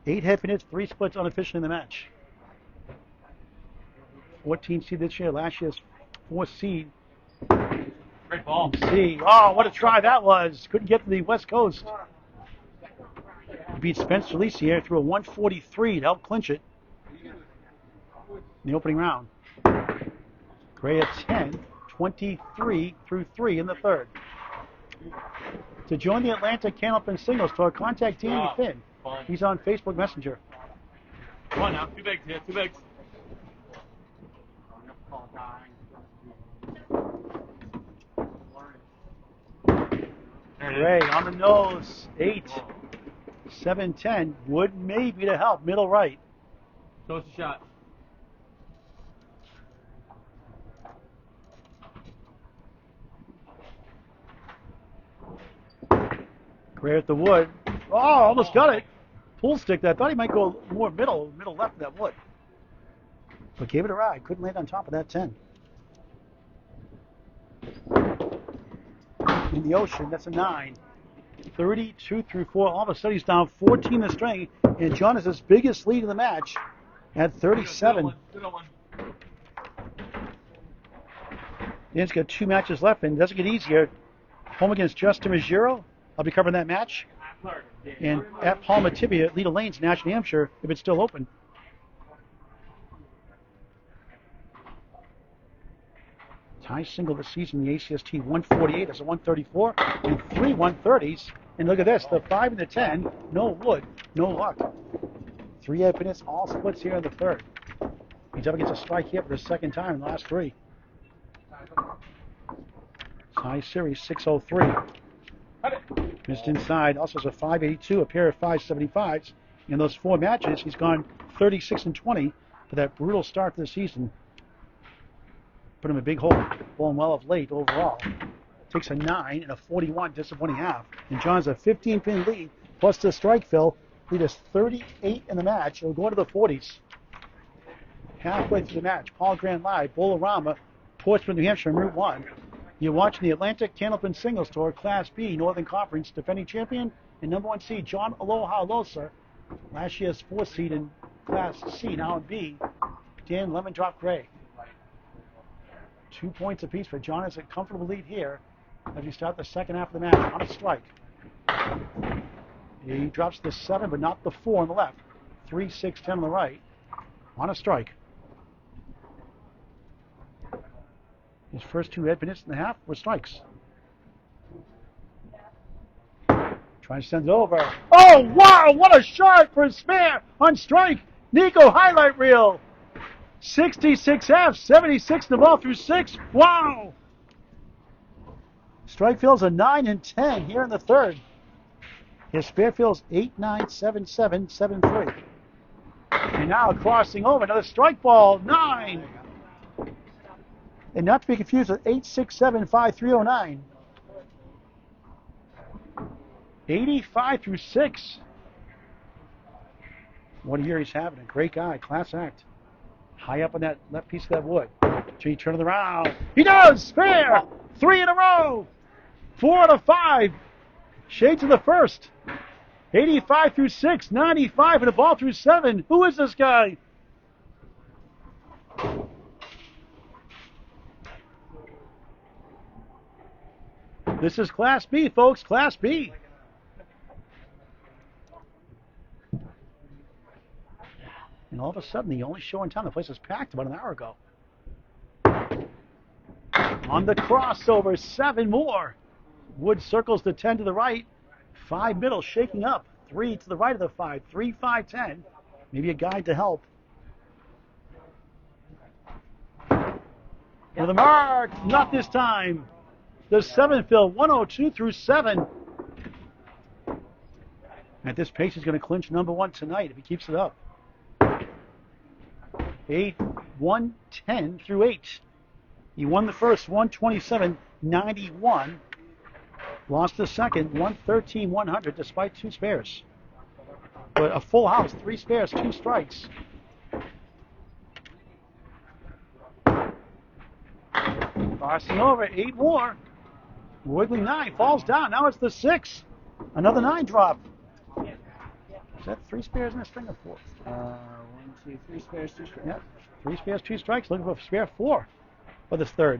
8 head pin hits, 3 splits unofficially in the match. 14 seed this year. Last year's 4th seed. Great ball. See. Oh, what a try that was. Couldn't get to the West Coast. He beat Spencer Lisi here through a 143 to help clinch it in the opening round. Gray at 10, 23 through 3 in the third. To join the Atlanta Candlepin Singles Tour, contact Danny Finn. He's on Facebook Messenger. Come on now. 2 bigs here. 2 bigs. Gray on the nose. 8, 7, 10. Wood maybe to help. Middle right. Close the shot. Gray at the wood. Oh, almost got it. Pull stick that. I thought he might go more middle left of that wood. But gave it a ride. Couldn't land on top of that 10. In the ocean, that's a 9. 32 through 4. All of a sudden he's down 14 in the string. And John has his biggest lead in the match at 37. Dan's got 2 matches left and it doesn't get easier. Home against Justin Majiro. I'll be covering that match. And at Palma Tibia, Lita Lanes, National Hampshire, if it's still open. Tie single this season, the ACST 148 is a 134 and 3 130s. And look at this, the 5 and the 10, no wood, no luck. 3 openings, all splits here in the third. He's up against a strike here for the second time in the last 3. Tie series 603. Missed inside, also has a 582, a pair of 575s. In those 4 matches, he's gone 36 and 20 for that brutal start to the season. Put him in a big hole, bowling well of late overall. Takes a 9 and a 41, disappointing half. And John's a 15-pin lead, plus the strike fill. Lead us 38 in the match. It'll go into the 40s. Halfway through the match, Paul Grant Live, Bowl-O-Rama-Portsmouth, New Hampshire, on Route 1. You're watching the Atlantic Candlepin Singles Tour, Class B, Northern Conference, defending champion and number 1 seed, John Aloha Alosa. Last year's 4th seed in Class C, now in B, Dan Lemon Drop Gray. 2 points apiece for John has a comfortable lead here as we start the second half of the match on a strike. He drops the 7, but not the 4 on the left. 3, 6, 10 on the right on a strike. His first 2 head minutes and a half were strikes. Trying to send it over. Oh, wow, what a shot for a spare on strike. Nico highlight reel. 66 half, 76 the ball through 6. Wow. Strike field's a 9 and 10 here in the third. His spare field's 8, 9, 7, 7, 7, 3. And now crossing over, another strike ball, 9. And not to be confused with 8, 6, 7, 5, 3, 0, 9. 85 through 6. What a year he's having. A great guy. Class act. High up on that left piece of that wood. G turning around. He does! Fair! 3 in a row! 4 out of 5. Shades of the first. 85 through 6. 95 and a ball through 7. Who is this guy? This is Class B, folks. Class B. And all of a sudden, the only show in town, the place was packed about an hour ago. On the crossover, 7 more. Wood circles the 10 to the right. 5 middle, shaking up. 3 to the right of the 5. 3, 5, 10. Maybe a guide to help. For the mark, not this time. The 7 fill, 102 through 7. At this pace, he's going to clinch number 1 tonight if he keeps it up. 8, 110 through 8. He won the first, 127.91. Lost the second, 113.100, despite 2 spares. But a full house, 3 spares, 2 strikes. Crossing over, 8 more. Wiggling 9, falls down. Now it's the 6. Another 9 drop. Is that 3 spares in a string of 4? 1, 2, 3 spares, 2 strikes. Yep. 3 spares, 2 strikes. Looking for spare 4 for this third.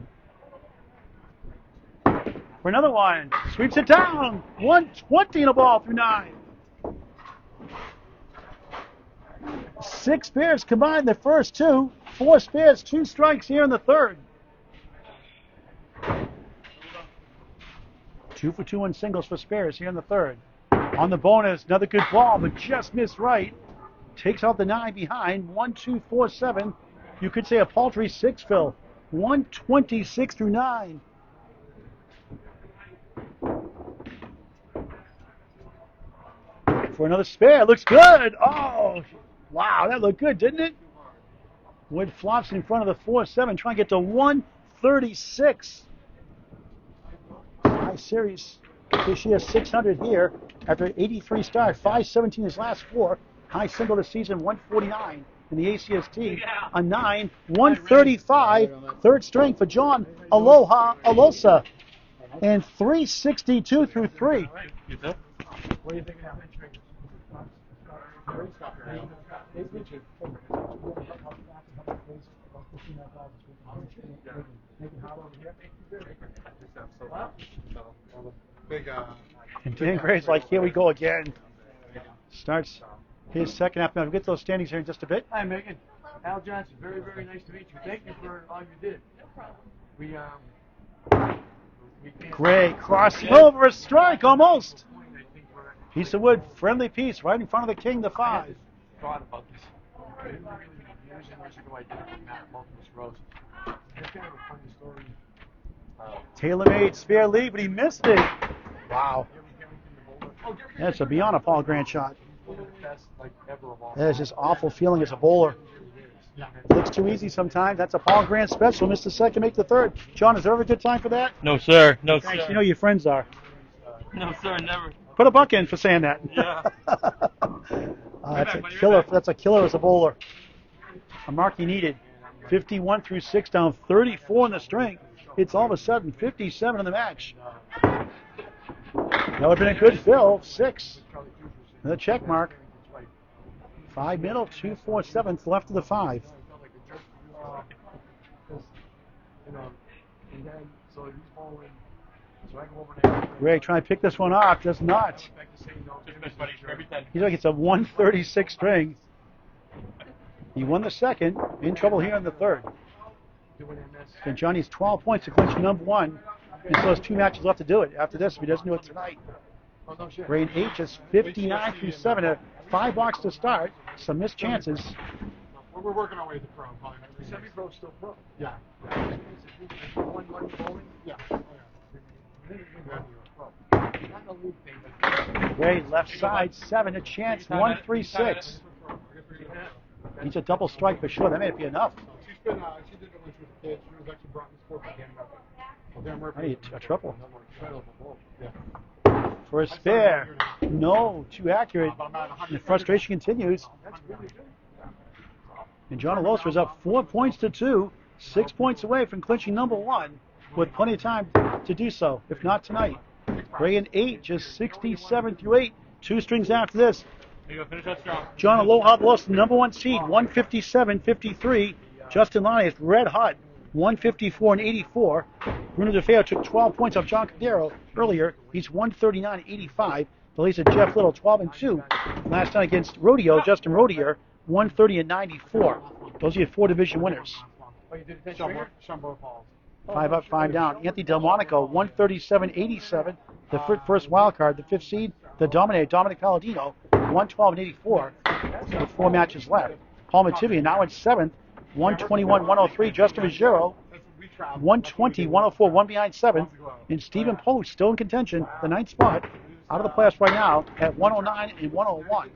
For another one. Sweeps it down. 120 in a ball through 9. 6 spares combined the first 2. 4 spares, 2 strikes here in the third. 2 for 2 on singles for spares here in the third. On the bonus, another good ball, but just missed right. Takes out the 9 behind. 1, 2, 4, 7. You could say a paltry 6 fill. 126 through 9. For another spare. Looks good. Oh, wow, that looked good, didn't it? Wood flops in front of the 4-7, trying to get to 136. High series this year, 600 here after 83 start, 517 his last 4. High single this season, 149 in the ACST. A 9, 135. Third string for John Aloha Alosa. And 362 through 3. What do you think now? And Dan Gray's like, here we go again. Starts his second half. Now we'll get to those standings here in just a bit. Hi, Megan. Al Johnson. Very, very nice to meet you. Thank you for all you did. We Gray crossing over a strike almost. Piece of wood, friendly piece right in front of the king, the 5. Thought about this. Years and years ago, I did it with Matt Multimus Rose. It's kind of a funny story. Tailor-made spare lead, but he missed it. Wow. That's a beyond a Paul Grant shot. That is just awful feeling as a bowler. It looks too easy sometimes. That's a Paul Grant special. Missed the second, make the third. John, is there ever a good time for that? No, sir. No, Thanks. sir. You know your friends are. No, sir. Never. Put a buck in for saying that. Yeah. That's a killer. That's a killer as a bowler. A mark he needed. 51 through 6 down, 34 in the string. It's all of a sudden 57 in the match. That would have been a good fill. 6. The check mark. 5 middle, 2, 4, 7th left of the 5. Ray trying to pick this one off, does not. He's like it's a 136 string. He won the second, in trouble here in the third. And Johnny's 12 points to clinch number 1. He still has 2 matches left to do it. After this, if he doesn't do it tonight. Grade H is 59 through 7. A 5 blocks to start. Some missed chances. We're working our way to pro. Semi-pro still pro. Yeah. Yeah. Ray left side 7. A chance 136. Needs a double strike for sure. That may be enough. She did it when she was a kid. She was actually brought in sport by Dan Murphy. Dan Murphy. Hey, a triple. Yeah. For a spare. No, too accurate. And the frustration continues. And John Alosa is up 4 points to 2, 6 points away from clinching number 1, with plenty of time to do so, if not tonight. Gray in 8, just 67 through 8. 2 strings after this. Finish that strong. John Aloha lost the number 1 seed, 157-53. Justin Lonnie is red hot, 154-84. Bruno DeFeo took 12 points off John Cordero earlier. He's 139-85. The leads at Jeff Little, 12-2. Last night against Rodeo, Justin Rodier, 130-94. Those are your 4 division winners. 5 up, 5 down. Anthony Delmonico, 137-87. The first wild card, the 5th seed. The Dominic Palladino, 112-84. With 4 matches left. Paul Mativian now in 7th, 121-103. Justin Ruggiero, 120-104, 1 behind 7th. And Stephen Post still in contention, the 9th spot, out of the playoffs right now at 109 and 101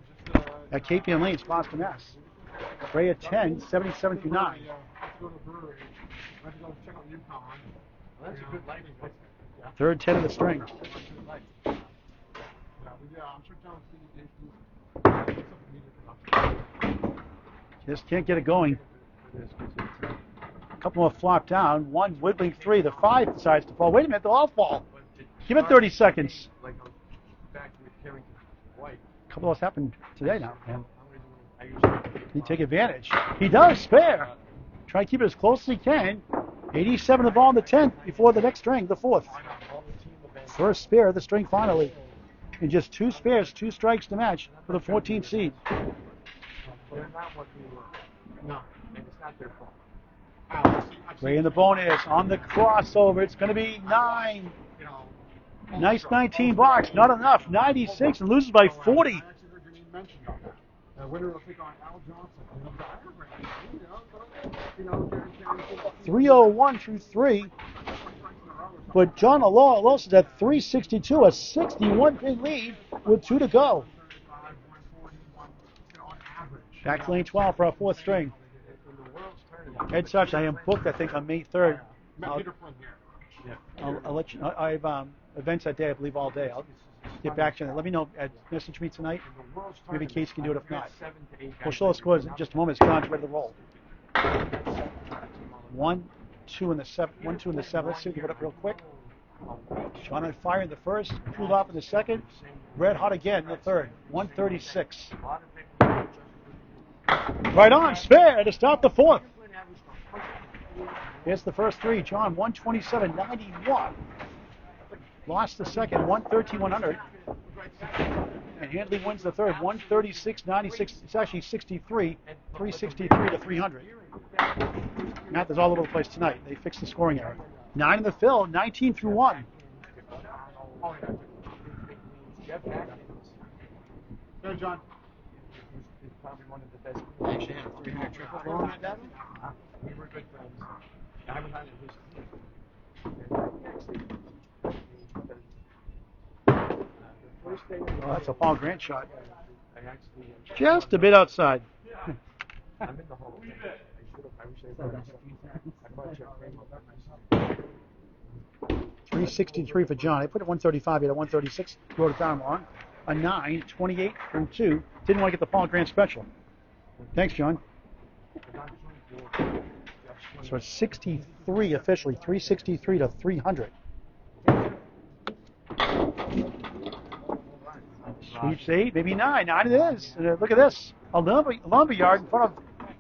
at KPN Lanes, Boston, Mass. Gray at 10, 77 through 9. Third 10 of the string. Just can't get it going. A couple more flop down. One whittling 3. The 5 decides to fall. Wait a minute, they'll all fall. Give it 30 seconds. A couple of those happened today now, man. He take advantage. He does spare. Try to keep it as close as he can. 87 the ball in the 10th before the next string, the 4th. First spare of the string finally. And just 2 spares, 2 strikes to match for the 14th seed. Gray in the bonus on the crossover. It's going to be 9. Nice 19 box, not enough. 96 and loses by 40. 301 through 3. But John Aloha is at 362, a 61 pin lead with 2 to go. Back to lane 12 for our 4th string. Ed Such, I am booked, I think, on May 3rd. I'll let you. I have events that day, I believe, all day. I'll get back to you. Let me know. Message me tonight. Maybe Case can do it if not. We'll show the scores in just a moment. It's John's ready to roll. 1, 2 in the 7. 1, 2 in the 7. Let's see if we can get up real quick. John on fire in the 1st. Cooled off in the 2nd. Red hot again in the 3rd. 136. Right on. Spare to stop the 4th. Here's the first 3. John, 127.91. Lost the 2nd, 113.100. And Handley wins the 3rd, 136.96. It's actually 63, 363 to 300. Math is all over the place tonight. They fixed the scoring error. 9 in the fill, 19 through 1. There, John. Probably one of the best. I actually had a 300 triple on that battle. We were good friends. I was on his. Oh, that's a Paul Grant shot. Just a bit outside. I'm in the hole. I wish I brought 363 for John. I put it 135. He had a 136. Wrote it down wrong. A 9, 28 from 2. Didn't want to get the Paul Grant special. Thanks, John. So it's 63 officially. 363 to 300. Sweeps 8, maybe 9. 9 it is. Look at this. A lumberyard in front of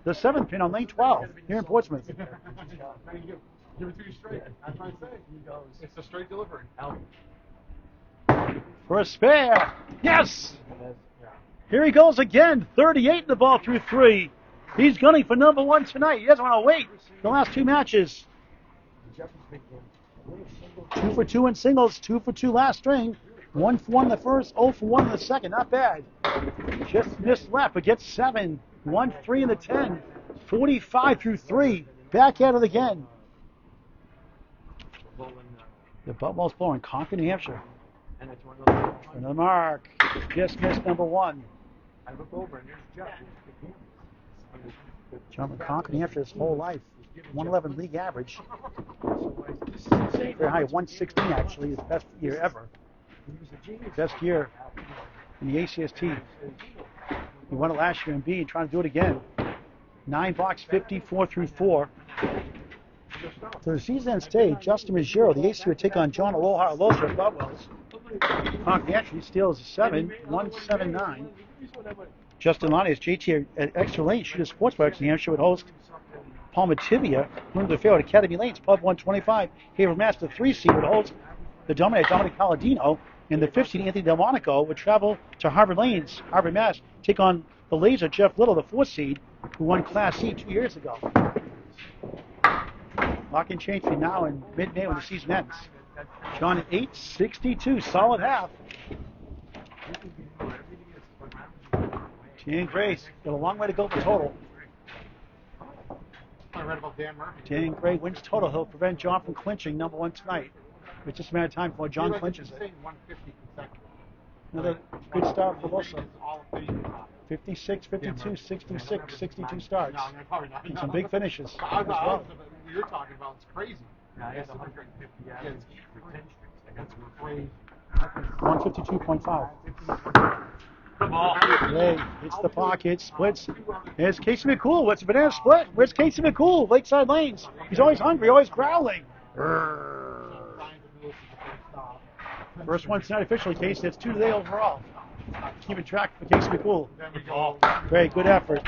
the 7th pin on lane 12 here in Portsmouth. Give it to you straight. That's what I say. It's a straight delivery. For a spare. Yes! Here he goes again. 38 in the ball through 3. He's gunning for number 1 tonight. He doesn't want to wait the last 2 matches. 2 for 2 in singles. 2 for 2 last string. 1 for 1 in the 1st. 0 for 1 in the 2nd. Not bad. Just missed left, but gets 7. 1 3 in the 10. 45 through 3. Back at it again. The butt ball's blowing. Concord, New Hampshire. Another mark. Just missed number 1. I look over and there's Jeff. John McConk, New Hampshire his whole life. 111 league average. Very high, 116 actually, his best year ever. Best year in the ACST. He won it last year in B and trying to do it again. 9 box 54 through 4. So the season end stage, Justin Ruggiero, the AC would take on John Aloha Alosa at Botwell's. Conk the entry steals a 7-1-7-9. Justin Lonnie is JT at Extra Lane. Shooter Sportsbook New Hampshire would host Palmativia. Room to fail at Academy Lanes, Pub 125. Haver Master 3 seed would host the Dominic Palladino. And the 5th seed Anthony Delmonico would travel to Harvard Lanes, Harvard Mass, take on the Laser Jeff Little, the 4th seed, who won Class C 2 years ago. Lock and change between now and mid-May when the season ends. John at 8.62, solid half. Jan Grace got a long way to go for total. I read about Dan Murphy. Jan Gray wins total. He'll prevent John from clinching number 1 tonight. It's just a matter of time before John clinches it. 150 consecutive. Another good start for Alosa. 56, 52, 66, 62 starts. No, probably not. And some big finishes as I well. You're talking about it's crazy. Yeah, I got 150 yards. That's crazy. 152.5. Ray hits the pocket, splits. There's Casey McCool. What's a banana split? Where's Casey McCool? Lakeside Lanes. He's always hungry, always growling. First one tonight officially, Casey. That's 2 today overall. Keeping track for Casey McCool. Great, good effort.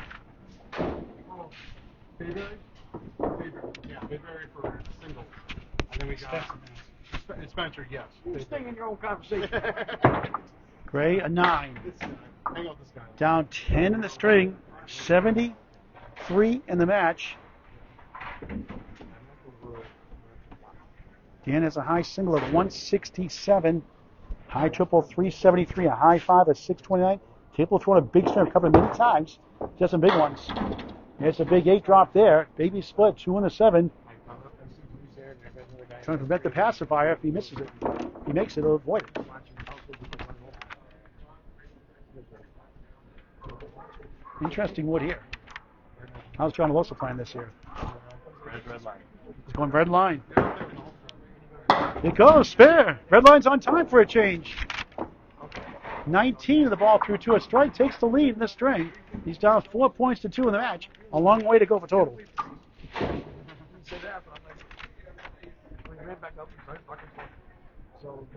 Yeah, Bayberry for single. And then we got Spencer, yes. You're staying in your own conversation. Gray, a 9. Hang out this guy. Down 10 in the string, 73 in the match. Dan has a high single of 167, high triple 373, a high 5 of 629. Capable of throwing a big string, covered many times. Just some big ones. There's a big 8 drop there. Baby split, 2 and a 7. Trying to prevent the pacifier. If he misses it, he makes it, he'll avoid it. Interesting wood here. How's John Alosa playing this year? Red line. He's going red line. It goes, spare. Red line's on time for a change. 19 of the ball through to a strike, takes the lead in the string. He's down 4 points to 2 in the match. A long way to go for total.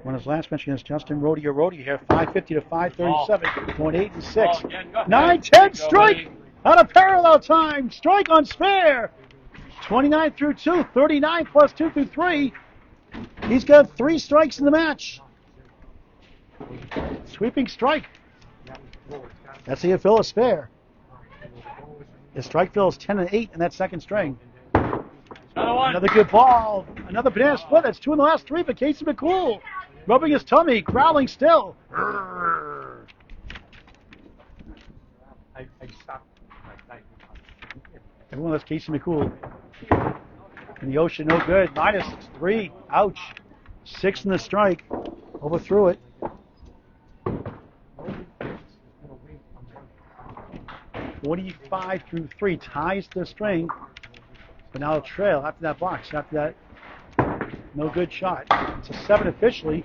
When his last match against Justin Rodeo here, 550 to 537, going 8 and 6. 9-10 strike out of parallel time. Strike on spare. 29 through 2, 39 plus 2 through 3. He's got 3 strikes in the match. Sweeping strike. That's the fill of spare. His strike fill is 10 and 8 in that second string. Another good ball. Another banana split. That's 2 in the last 3 for Casey McCool. Rubbing his tummy, growling still. Everyone loves Casey McCool. In the ocean, no good. -3. Ouch. 6 in the strike. Overthrew it. 45 through 3 ties the string. But now a trail after that box. After that, no good shot. It's a 7 officially.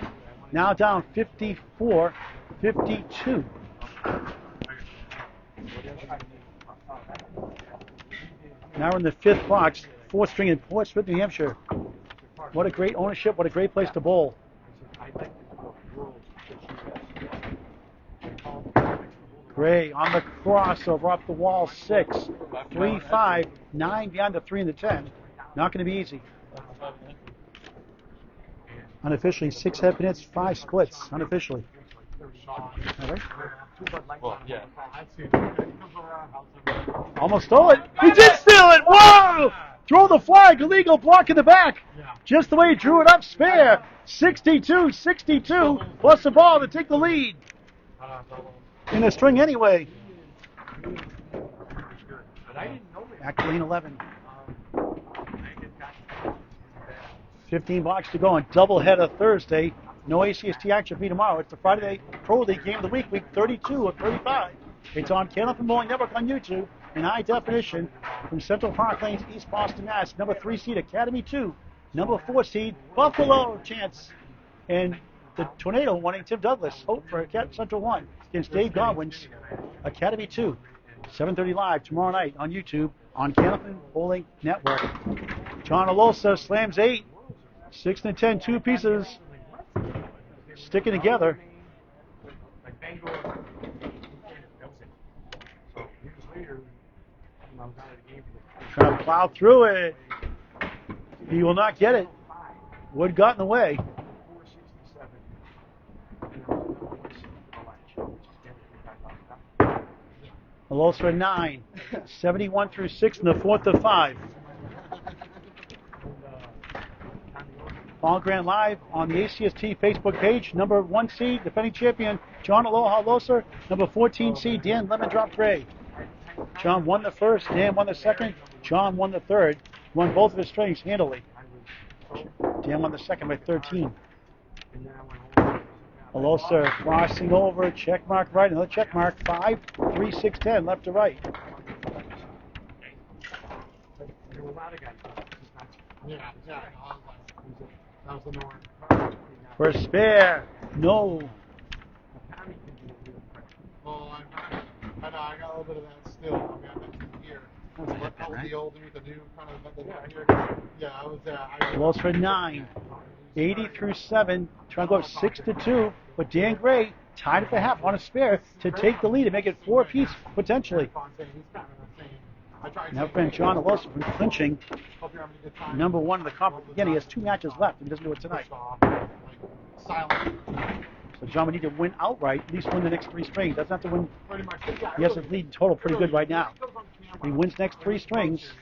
Now down 54-52. Now we're in the 5th box. 4th string in Portsmouth, New Hampshire. What a great ownership. What a great place to bowl. Gray on the crossover up the wall, 6, 3, 5, 9 behind the 3 and the 10. Not going to be easy. Unofficially, 6 head hits, 5 splits. Unofficially. All right. Well, yeah. Almost stole it. He did steal it. Whoa! Throw the flag. Illegal block in the back. Just the way he drew it up. Spare. 62-62 plus the ball to take the lead. In the string anyway. Back to lane 11. 15 blocks to go on doubleheader Thursday. No ACST action for tomorrow. It's the Friday Pro League Game of the Week, week 32 of 35. It's on Candlepin Bowling Network on YouTube in high definition from Central Park Lanes, East Boston, Mass. Number 3 seed Academy 2. Number 4 seed Buffalo chance. And the Tornado wanting Tim Douglas. Hope for Central 1 against Dave Godwin's Academy 2. 7:30 live tomorrow night on YouTube on Candlepin Bowling Network. John Alosa slams 8. 6 and 10, 2 pieces. Sticking together. Trying to plow through it. He will not get it. Wood got in the way. Alosa 9. 71 through 6 in the 4th of 5. Paul Grant live on the ACST Facebook page. Number 1 seed, defending champion, John Aloha Alosa. Number 14 seed, Dan Lemon Drop Gray. John won the first, Dan won the second, John won the third. Won both of his strings handily. Dan won the second by 13. Alosa crossing over, check mark right, another check mark, 5, 3, 6, 10, left to right. For a spare, no. Well, I know, I got a little bit of that still. I mean, I mentioned here. How was the old with the new kind of method here? Yeah, I was there. Close for 9. 80 through 7, trying to go up 6 to 2, but Dan Gray tied at the half on a spare to take the lead and make it 4 apiece potentially. Now friend John Alosa from clinching number 1 in the conference. Again, he has 2 matches left and doesn't do it tonight. So John would need to win outright, at least win the next 3 strings. Doesn't have to win. He has his lead total pretty good right now. If he wins next 3 strings,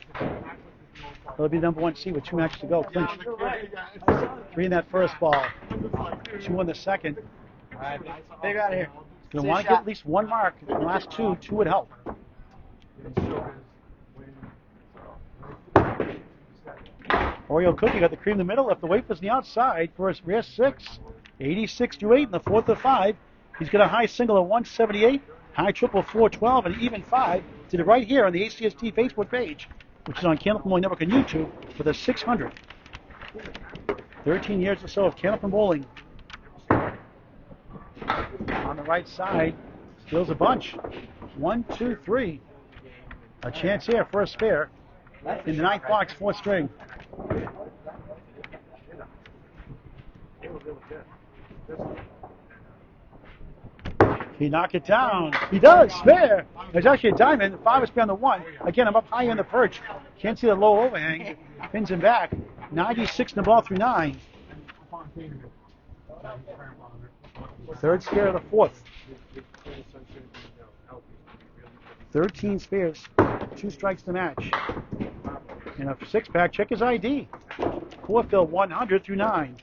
he'll be number 1 seed with 2 matches to go. Clinch. 3 in that first ball. 2 in the second. All right, big out of here. You'll want to get at least 1 mark. In the last 2 would help. Oreo Cookie got the cream in the middle, left the wafers on the outside for his rear 6. 86 to 8 in the 4th of 5. He's got a high single of 178, high triple 412, and even 5. Did it right here on the ACST Facebook page, which is on Candlepin Bowling Network and YouTube with a 600. 13 years or so of Candlepin Bowling. On the right side, steals a bunch. 1, 2, 3. A chance here for a spare. In the 9th box, 4th string. He knocked it down. He does. Spare. There's actually a diamond. 5 is beyond the 1. Again, I'm up high in the perch. Can't see the low overhang. Pins him back. 96 in the ball through 9. 3rd spare of the 4th. 13 spares. 2 strikes to match. In a 6-pack, check his ID. 4th fill 100 through 9.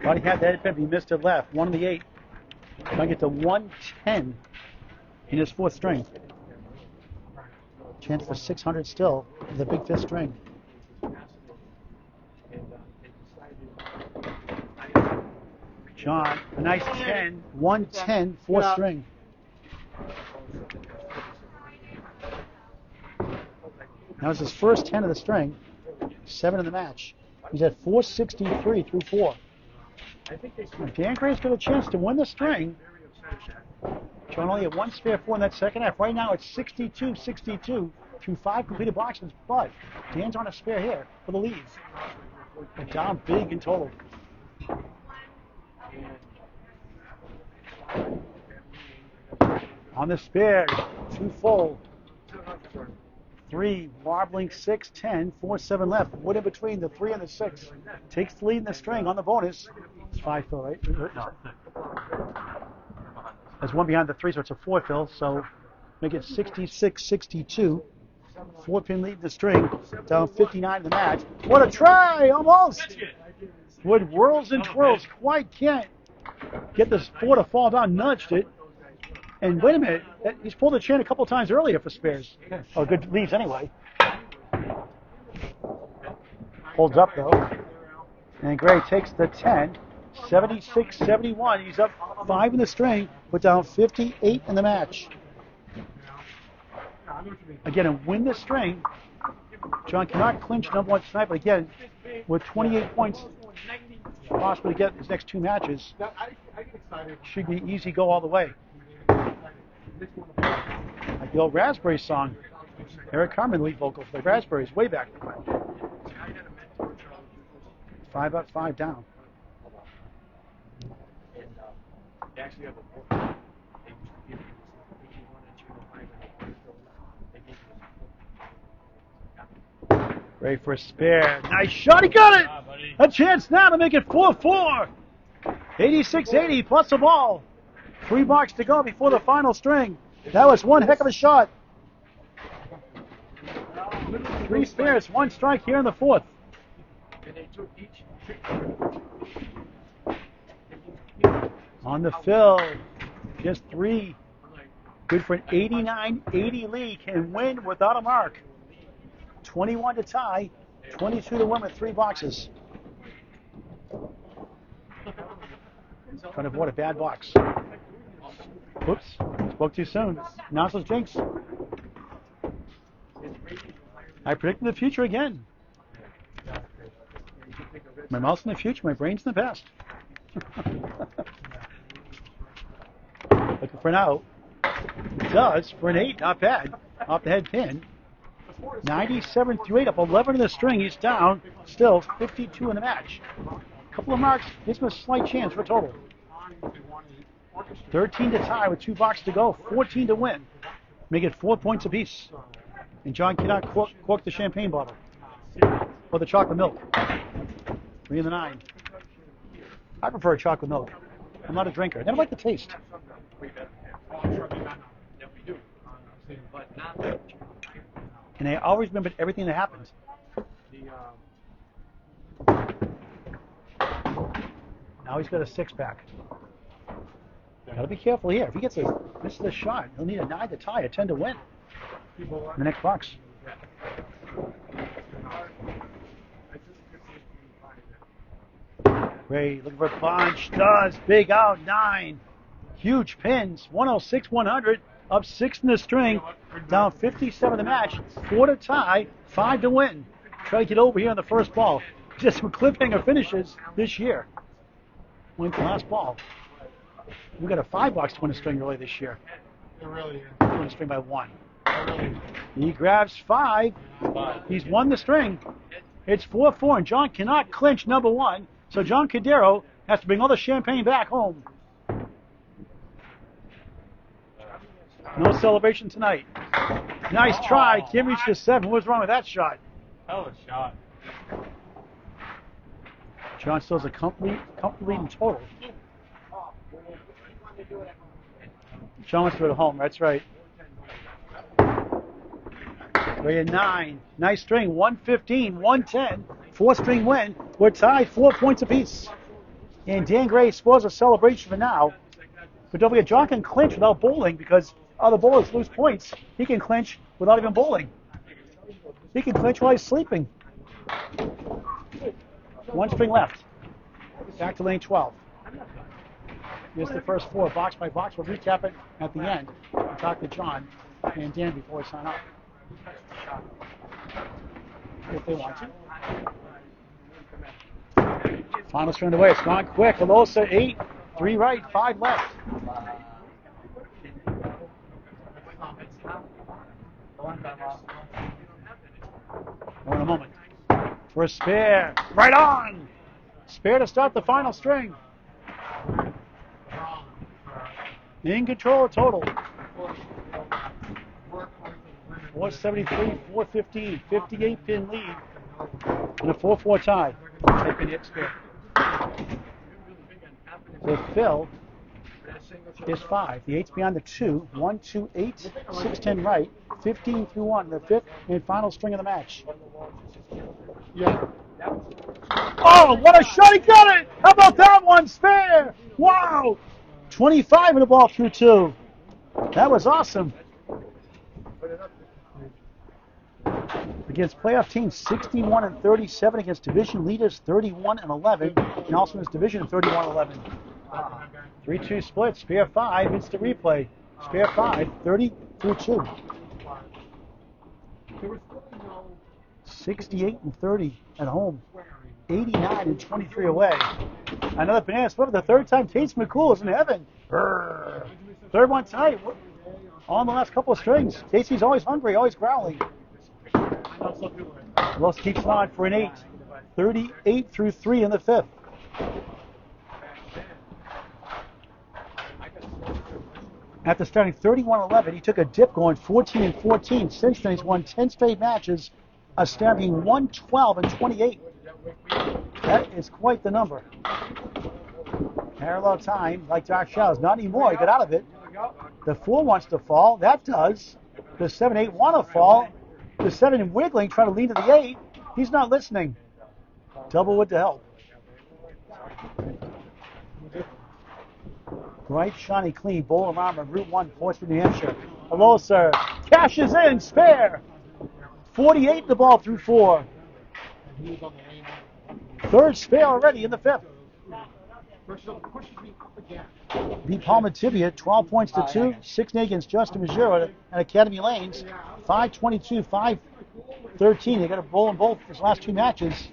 Thought he had that pin, he missed it left. 1 of the 8. Trying to get to 110 in his 4th string. Chance for 600 still with a big 5th string. John, a nice 10, 110, 4th string. That was his first 10 of the string, 7 in the match. He's at 463 through 4. Dan Gray's got a chance to win the string. John only had 1 spare 4 in that second half. Right now it's 62-62 through 5 completed boxes, but Dan's on a spare here for the lead. But down big in total. On the spare, 2 full. 3, warbling 6, 10, 4, 7 left. Wood in between the 3 and the 6. Takes the lead in the string on the bonus. It's 5 fill, right? There's 1 behind the 3, so it's a 4 fill. So make it 66-62. 4-pin lead in the string. Down 59 in the match. What a try! Almost! Wood whirls and twirls. Quite can't get this 4 to fall down. Nudged it. And wait a minute, he's pulled the chain a couple times earlier for spares. Oh, good leads anyway. Holds up though. And Gray takes the 10, 76-71. He's up 5 in the string, put down 58 in the match. again and win this string, John cannot clinch number one tonight, but again, with 28 points, possibly to get his next two matches, should be easy go all the way. Like the old Raspberry song. Eric Carmen lead vocal for the Raspberries way back. 5 up, 5 down. Ready for a spare. Nice shot. He got it. A chance now to make it 4-4. 86-80 plus a ball. 3 blocks to go before the final string. That was one heck of a shot. 3 spares, 1 strike here in the 4th. On the fill, just 3. Good for an 89-80 lead. Can win without a mark. 21 to tie, 22 to win with 3 boxes. Trying to avoid a bad box. Whoops, spoke too soon. Announcer's jinx. I predicted the future again. My mouth's in the future, my brain's in the past. Looking for an out. It does for an 8, not bad. Off the head pin. 97-8, up 11 in the string. He's down. Still 52 in the match. A couple of marks gives him a slight chance for a total. 13 to tie with 2 boxes to go. 14 to win. Make it 4 points apiece. And John cannot cork the champagne bottle or the chocolate milk. 3 in the 9. I prefer chocolate milk. I'm not a drinker. I never like the taste. And I always remember everything that happened. Now he's got a 6-pack. Gotta be careful here. If he gets misses the shot, he'll need a 9 to tie, a 10 to win. In the next box. Ray looking for a punch. Does. Big out. 9. Huge pins. 106-100. Up 6 in the string. Down 57 in the match. 4 to tie. 5 to win. Try to get over here on the first ball. Just some cliffhanger finishes this year. Went the last ball. We got a 5-box to win a string early this year. It really is. Win a string by 1. He grabs 5. He's won the string. It's 4-4, and John cannot clinch number 1. So John Cadero has to bring all the champagne back home. No celebration tonight. Nice try. Can't reach the 7. What's wrong with that shot? Hell of a shot. John still has a complete lead in total. John wants to go to home. That's right. We're at 9. Nice string. 115, 110. 4-string win. We're tied 4 points apiece. And Dan Gray spoils a celebration for now. But don't forget, John can clinch without bowling because other bowlers lose points. He can clinch without even bowling. He can clinch while he's sleeping. 1 string left. Back to lane 12. Here's the first 4, box by box. We'll recap it at the end. We'll talk to John and Dan before we sign off. If they want to. Final string away. It's gone quick. Alosa 8, 3 right, 5 left. More in a moment. For a spare. Right on! Spare to start the final string. In control of total. 473, 415, 58 pin lead. And a 4-4 tie. Type in hit spare. With Phil is 5. The 8's beyond the 2. 1, 2, 8, 6, 10 right. 15 through 1. The 5th and final string of the match. Yeah. Oh, what a shot! He got it! How about that one? Spare! Wow! 25 in the ball through 2. That was awesome. Against playoff teams 61-37, against division leaders 31-11, and also in his division 31-11. 3-2 split, spare 5, it's the replay. Spare 5, 30 through 2. 68 and 30 at home. 89 and 23 away. Another banana split for the third time. Tate McCool is in heaven. Brrr. Third one tonight. On the last couple of strings. Casey's always hungry, always growling. Los keeps on for an 8. 38 through 3 in the fifth. After starting 31-11, he took a dip going 14 and 14. Since then, he's won 10 straight matches, a stabbing 112 and 28. That is quite the number. Parallel time, like Dark Shadows. Not anymore. He got out of it. The 4 wants to fall. That does. The 7-8 want to fall. The 7 wiggling, trying to lead to the 8. He's not listening. Double wood to help. Bright, shiny, clean. Bowl-O-Rama, Route 1, Portsmouth, New Hampshire. Alosa cashes in. Spare. 48 the ball through 4. Third spare already in the fifth. Beat Palma-Tibia 12 points to 2. 6-8 against Justin Majura at Academy Lanes. 5-22, 5-13. They got a bowl in both his last 2 matches.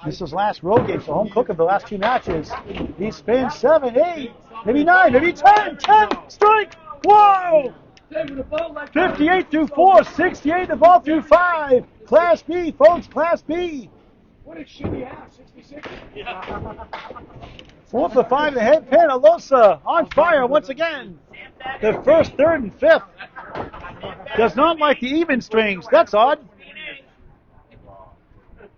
This is his last road game, so home cook of the last 2 matches. He spins 7, 8, maybe 9, maybe 10. 10, strike! Whoa! 58 through 4, 68 the ball through 5. Class B, folks, Class B. What did she have? 66? 4 for 5 the head pin. Alosa on fire once again. The first, third, and fifth. Does not like the even strings. That's odd.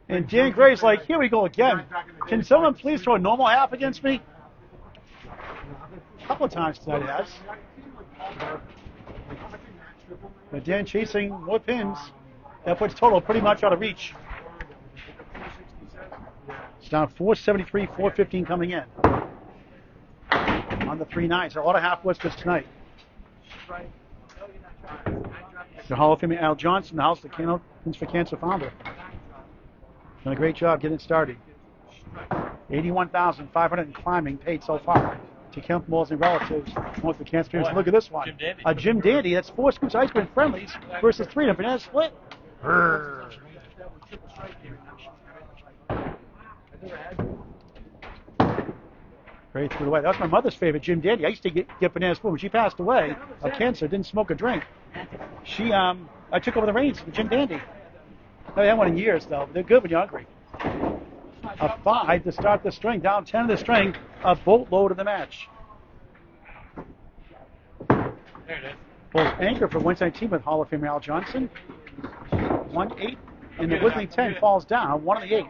And Dan Gray's like, here we go again. Can someone please throw a normal half against me? A couple of times tonight it has. But Dan chasing more pins. That puts total pretty much out of reach. It's down 473, 415 coming in. On the 3-9s. A lot of half whiskers tonight. The Hall of Fame Al Johnson, the House of Candlepin for Cancer founder. Done a great job getting it started. 81,500 and climbing paid so far to Kemp Moles and relatives. Most of the cancer parents. Look at this one. A Jim Dandy. That's 4 scoops ice cream friendlies versus 3 in a banana split. Brrr. Great threw it away. That was my mother's favorite, Jim Dandy. I used to get banana split when she passed away of cancer. Didn't smoke or drink. I took over the reins with Jim Dandy. I haven't had one in years, though. They're good when you're hungry. A 5 to start the string. Down 10 of the string. A boatload of the match. There it is. Both anchor for Wednesday night team with Hall of Famer Al Johnson. 1-8. And the Whistling 10 falls down. 1 of the 8.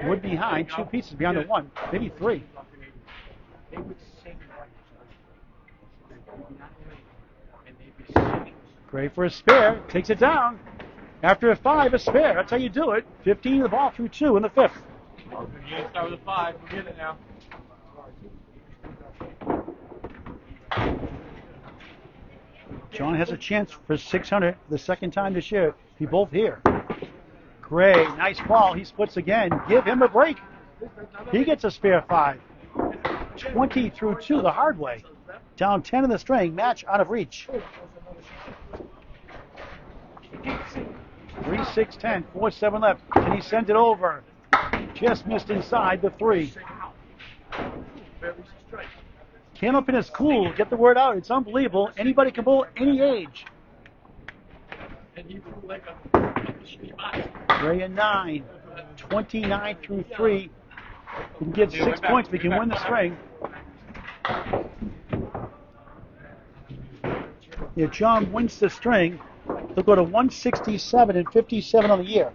Wood behind. 2 pieces behind the 1. Maybe 3. Great for a spare. Takes it down. After a 5, a spare. That's how you do it. 15 the ball through 2 in the fifth. You gotta start with a 5. We'll get it now. John has a chance for 600 the second time this year. Be both here. Gray, nice ball. He splits again. Give him a break. He gets a spare 5. 20 through 2 the hard way. Down 10 in the string. Match out of reach. 3, 6, 10. 4, 7 left. And he sends it over. Just missed inside the 3. Candlepin is cool. Get the word out. It's unbelievable. Anybody can bowl any age. Gray a 9. 29 through 3. You can get 6 points, but you can win the string. If John wins the string, they'll go to 167 and 57 on the year.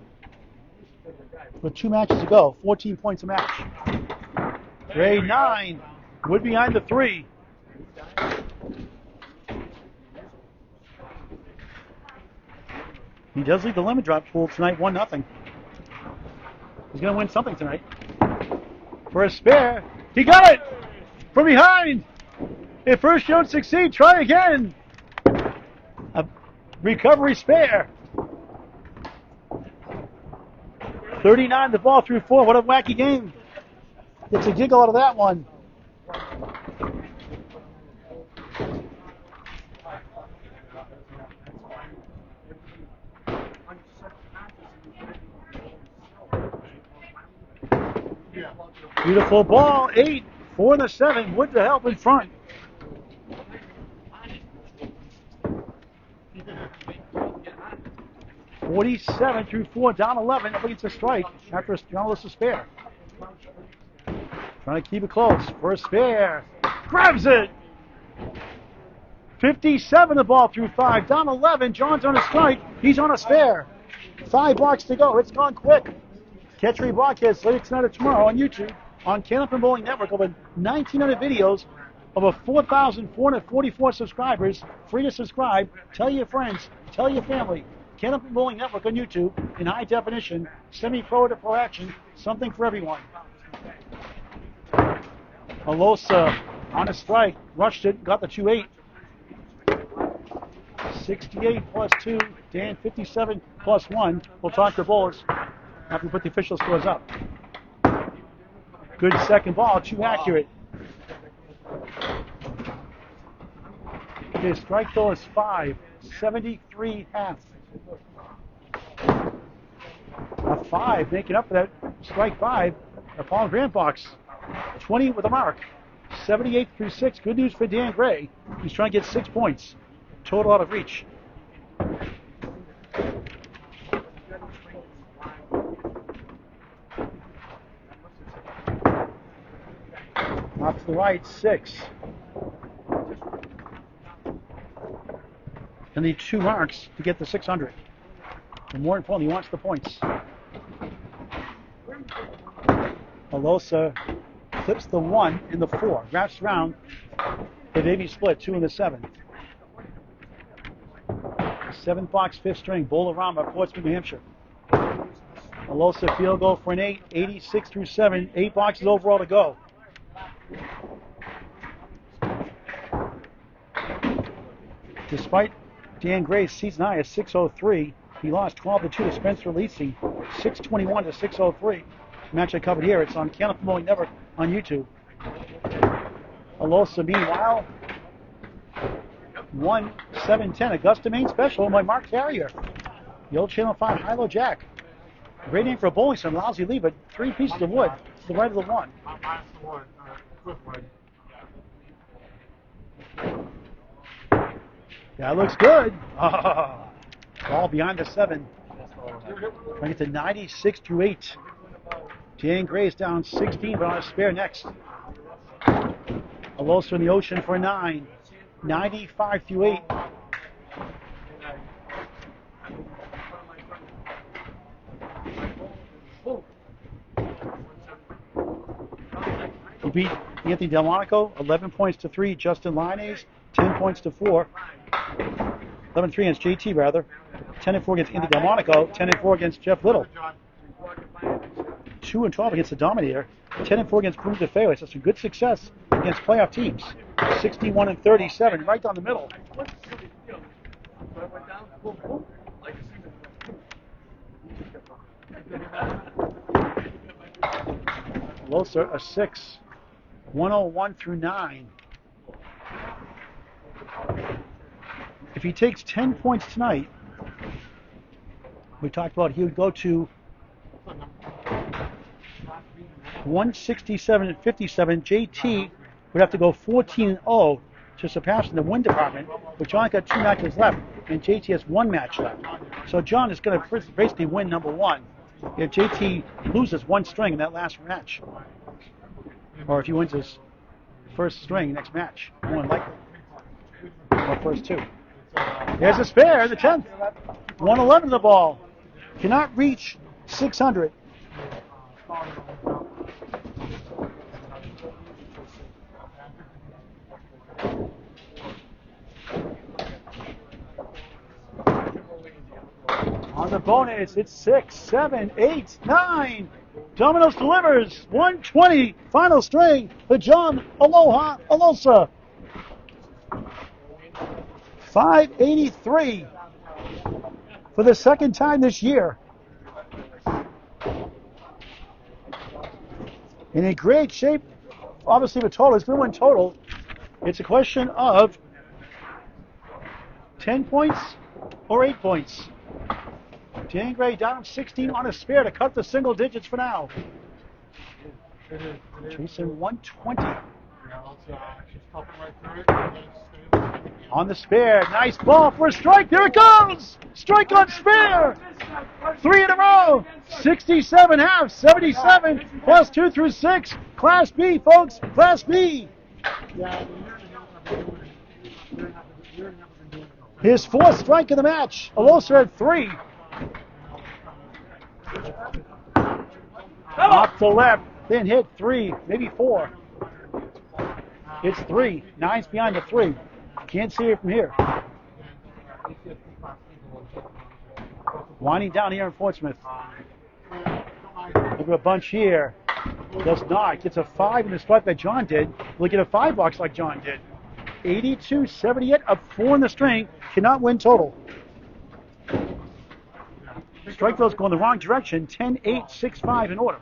With 2 matches to go, 14 points a match. Gray 9. Wood behind the 3. He does lead the lemon drop pool tonight, 1-0. He's going to win something tonight. For a spare, he got it! From behind! If first you don't succeed, try again! A recovery spare. 39 the ball through 4. What a wacky game. Gets a giggle out of that one. Beautiful ball. 8 for the 7. Wood to help in front. .47 through 4, down 11, up against a strike after John Alosa spare. Trying to keep it close for a spare. Grabs it! 57 the ball through 5, down 11. John's on a strike. He's on a spare. 5 blocks to go. It's gone quick. Catch rebroadcast later tonight or tomorrow on YouTube, on Candlepin Bowling Network. Over 1,900 videos, over 4,444 subscribers. Free to subscribe. Tell your friends. Tell your family. Candlepin Bowling Network on YouTube in high definition, semi-pro to pro action, something for everyone. Alosa on a strike, rushed it, got the 2-8. 68 plus 2, Dan 57 plus 1. We'll talk to bowlers after we put the official scores up. Good second ball, too accurate. His strike though is 5, 73 half. A 5 making up for that strike 5. The Paul Grant box, 20 with a mark. 78 through 6. Good news for Dan Gray. He's trying to get 6 points. Total out of reach. Off to the right, 6. And the 2 marks to get the 600. And more importantly, he wants the points. Alosa clips the 1 in the 4. Wraps around the Navy split, 2 in the 7. 7th box, 5th string, Bowl-O-Rama-Portsmouth, New Hampshire. Alosa field goal for an 8, 86 through 7. 8 boxes overall to go. Despite Dan Gray's season high of 603, he lost 12 to 2 to Spencer Lisi, 621 to 603. Match I covered here. It's on Candlepin Bowling Network on YouTube. Alosa, meanwhile, 1-7-10 Augusta Main Special by Mark Carrier. The old Channel 5 high-low jack. Great name for a bowling center. Allows you to leave it 3 pieces of wood to the right of the 1. That looks good. Ball behind the 7. Trying to get to 96 through 8. Dan Gray's down 16, but on a spare next. Alosa in the ocean for 9. 95 through 8. He beat Anthony Delmonico 11 points to 3. Justin Linays 10 points to 4. 11-3 against JT rather. 10-4 against Anthony Delmonico. 10-4 against Jeff Little. 2-12 against the Dominator. 10-4 against Bruno DeFeo. So some good success against playoff teams. 61-37, right down the middle. Alosa a 6. 101 through 9. If he takes 10 points tonight, we talked about he would go to 167 57. JT would have to go 14-0 to surpass in the win department, but John got 2 matches left, and JT has 1 match left. So John is going to basically win number 1 if JT loses 1 string in that last match, or if he wins his first string next match, more than likely, or first 2. There's a spare, the 10th. 111 the ball. Cannot reach 600. On the bonus, it's 6, 7, 8, 9. Domino's delivers. 120, final string for John Aloha Alosa. 583 for the second time this year. In great shape, obviously the total is going to win total. It's a question of 10 points or 8 points. Dan Gray down 16 on a spare to cut the single digits for now. Chasing 120. She's popping right through it. On the spare. Nice ball for a strike. There it goes. Strike on spare. 3 in a row. 67 half. 77 plus 2 through 6. Class B, folks. Class B. His 4th strike of the match. Alosa had 3. Off the left. Then hit 3. Maybe 4. It's 3. 9's behind the 3. Can't see it from here. Winding down here in Portsmouth. Look at a bunch here. Does not. Gets a 5 in the spot that John did. Look at a 5 box like John did. 82-78, up 4 in the string. Cannot win total. Strike those going the wrong direction. 10-8, 6-5 in order.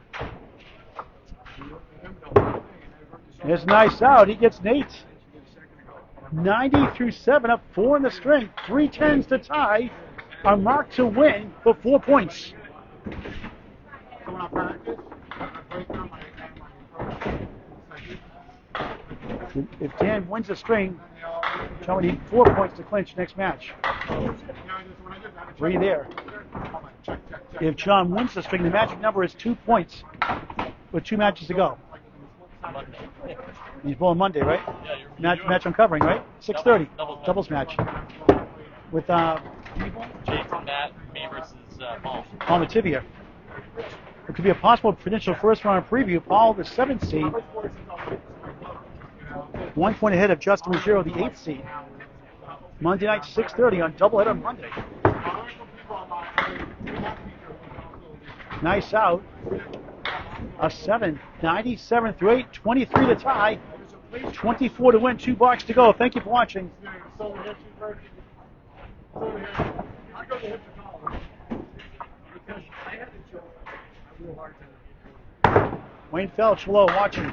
It's nice out. He gets an 8. 90-7, up 4 in the string. 3 10s to tie. A mark to win for 4 points. If Dan wins the string, John would need 4 points to clinch next match. 3 there. If John wins the string, the magic number is 2 points with 2 matches to go. He's bowling Monday, right? Yeah, match I'm covering, right? 6:30. Doubles match. With Jason, Matt, me versus Paul. on the tibia. It could be a possible potential first round preview. Paul, the 7th seed. 1 point ahead of Justin Ruggiero, the 8th seed. Monday night, 6:30 on doubleheader Monday. Nice out. A 7, 97-8, 23 to tie, 24 to win, 2 blocks to go. Thank you for watching. Wayne Felch below watching.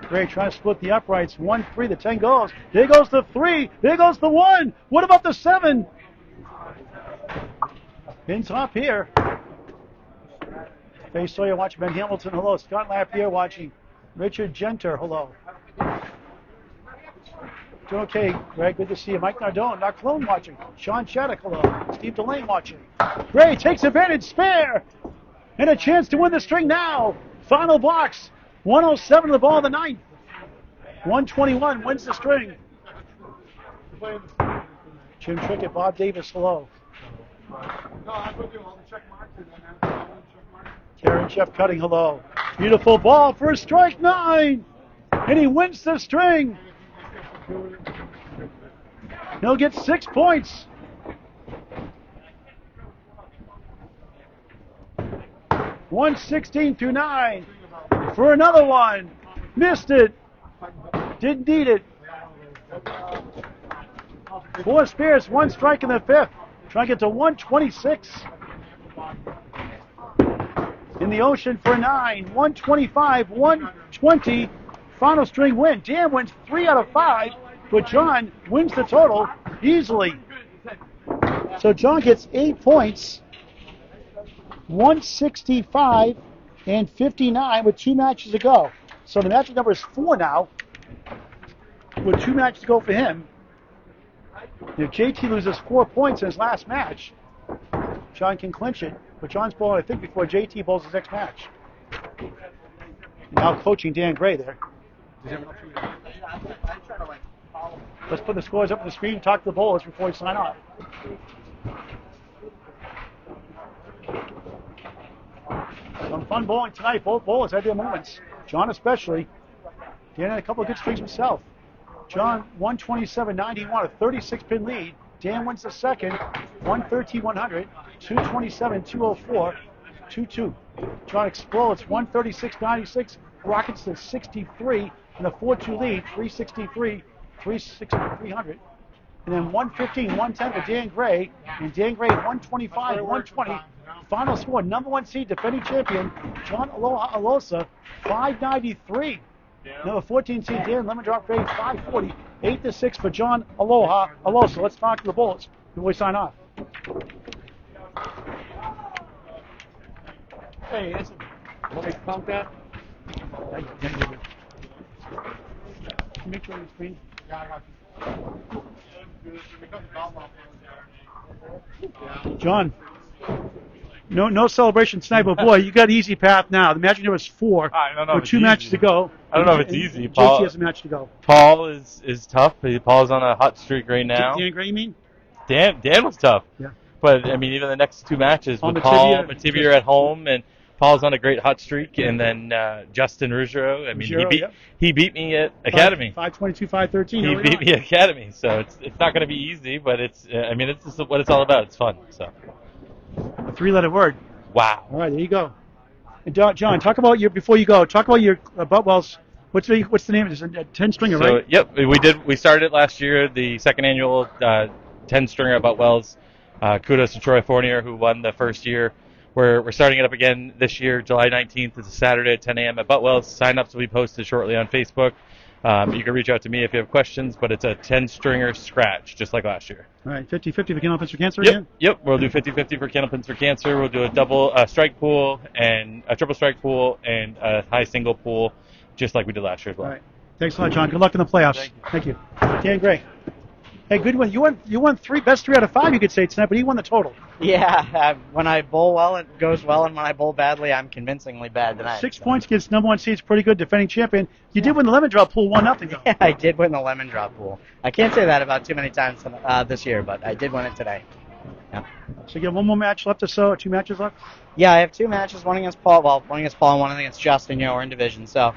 Gray trying to split the uprights. 1-3, the 10 goes. There goes the 3. There goes the 1. What about the 7? Pin top here. Faye Sawyer watching. Ben Hamilton, hello. Scott Lapierre watching. Richard Genter, hello. Doing okay, Greg. Good to see you. Mike Nardone, Doc Clone watching. Sean Shattuck, hello. Steve Delane watching. Gray takes advantage, spare. And a chance to win the string now. Final box. 107 to the ball of the 9th. 121 wins the string. Jim Trickett, Bob Davis, hello. Karen Jeff Cutting, hello. Beautiful ball for a strike 9. And he wins the string. He'll get 6 points. $116-9 for another one. Missed it. Didn't need it. 4 spares, 1 strike in the 5th. Trying to get to 126. In the ocean for 9. 125, 120. Final string win. Dan wins 3 out of 5, but John wins the total easily. So John gets 8 points. 165 and 59 with 2 matches to go. So the magic number is 4 now with 2 matches to go for him. If JT loses 4 points in his last match, John can clinch it. But John's bowling, I think, before JT bowls his next match. Now coaching Dan Gray there. Let's put the scores up on the screen and talk to the bowlers before we sign off. Some fun bowling tonight. Both bowlers had their moments. John especially. Dan had a couple of good strings himself. John 127.91, a 36-pin lead. Dan wins the second, 113-100, 227-204, 2-2. John explodes, 136.96, rockets to 63, and a 4-2 lead, 363, 300. And then 115-110 for Dan Gray, and Dan Gray 125-120. Final score, number 1 seed, defending champion, John Aloha Alosa, 593. Number 14 seed, Dan Lemon Drop Gray, 540. 8-6 for John Aloha Alosa. Let's talk to the Bullets before we sign off. Hey, listen. Want me to pump that? Make sure on the screen. John, no celebration tonight, but boy, you got easy path now. Imagine there was 4 I don't know if with it's 2 matches easy. to go. I don't know if it's easy. JT has a match to go. Paul is tough. Paul's on a hot streak right now. Dan Gray, you mean? Dan was tough. Yeah. But, I mean, even the next 2 matches On with Matibia, Paul, Matibia are at home, and Paul's on a great hot streak, and then Justin Ruggiero, I mean, he beat me at Academy. 5:22, 5:13. He beat me at Academy, so it's not going to be easy, but it's just what it's all about. It's fun. So. A 3-letter word. Wow. All right, there you go. And John, talk about your Buttwell's. What's the name? It's a 10-stringer, So, right? yep, we started last year, the second annual 10-stringer at Buttwell's. Kudos to Troy Fournier, who won the first year. We're starting it up again this year, July 19th. It's a Saturday at 10 a.m. at Buttwell's. Sign-ups will be posted shortly on Facebook. You can reach out to me if you have questions, but it's a 10-stringer scratch, just like last year. All right, 50-50 for Candlepins for Cancer again? Yep, we'll do 50-50 for Candlepins for Cancer. We'll do a double strike pool and a triple strike pool and a high single pool, just like we did last year as well. All right. Thanks a lot, John. Good luck in the playoffs. Thank you. Dan Gray. Hey, good one. You won best 3 out of 5, you could say tonight, but he won the total. Yeah, when I bowl well, it goes well, and when I bowl badly, I'm convincingly bad tonight. 6 points against number 1 seeds, pretty good, defending champion. You did win the lemon drop pool 1-0 though. Yeah, I did win the lemon drop pool. I can't say that about too many times this year, but I did win it today. Yeah. So you have 1 more match left or so, or 2 matches left? Yeah, I have 2 matches, one against Paul and one against Justin. We're in division, so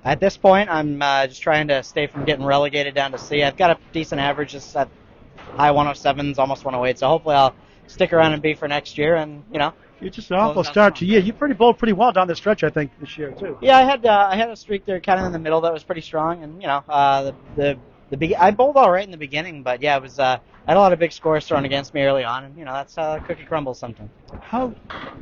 at this point, I'm just trying to stay from getting relegated down to C. I've got a decent average, just at high 107s, almost 108. So hopefully I'll stick around and be for next year. And You're just an awful start to year. You bowled pretty well down the stretch, I think, this year too. Yeah, I had a streak there, kind of in the middle that was pretty strong. And I bowled all right in the beginning, but yeah, it was I had a lot of big scores thrown against me early on, and that's how the cookie crumbles sometimes. How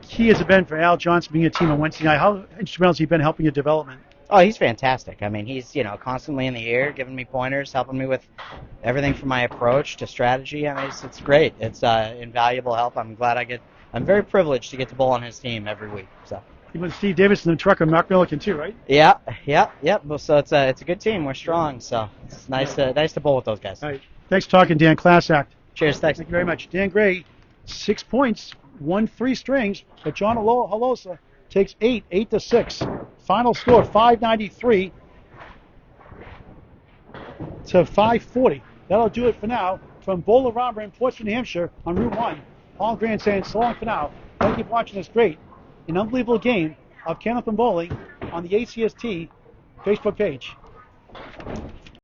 key has it been for Al Johnson being a team on Wednesday night? How instrumental has he been helping your development? Oh, he's fantastic. I mean, he's, constantly in the air, giving me pointers, helping me with everything from my approach to strategy. I mean, it's great. It's invaluable help. I'm very privileged to get to bowl on his team every week. So. Even with Steve Davis and the trucker, Mark Milliken too, right? Yeah. So it's a good team. We're strong. So it's nice to bowl with those guys. All right. Thanks for talking, Dan. Class act. Cheers. Thanks. Thank you very much. Dan Gray, 6 points, won 3 strings, but John Alosa takes 8-6. Final score 593 to 540. That'll do it for now. From Bowl-O-Rama in Portsmouth, New Hampshire on Route 1, Paul Grant saying so long for now. Thank you for watching this great and unbelievable game of Candlepin bowling on the ACST Facebook page.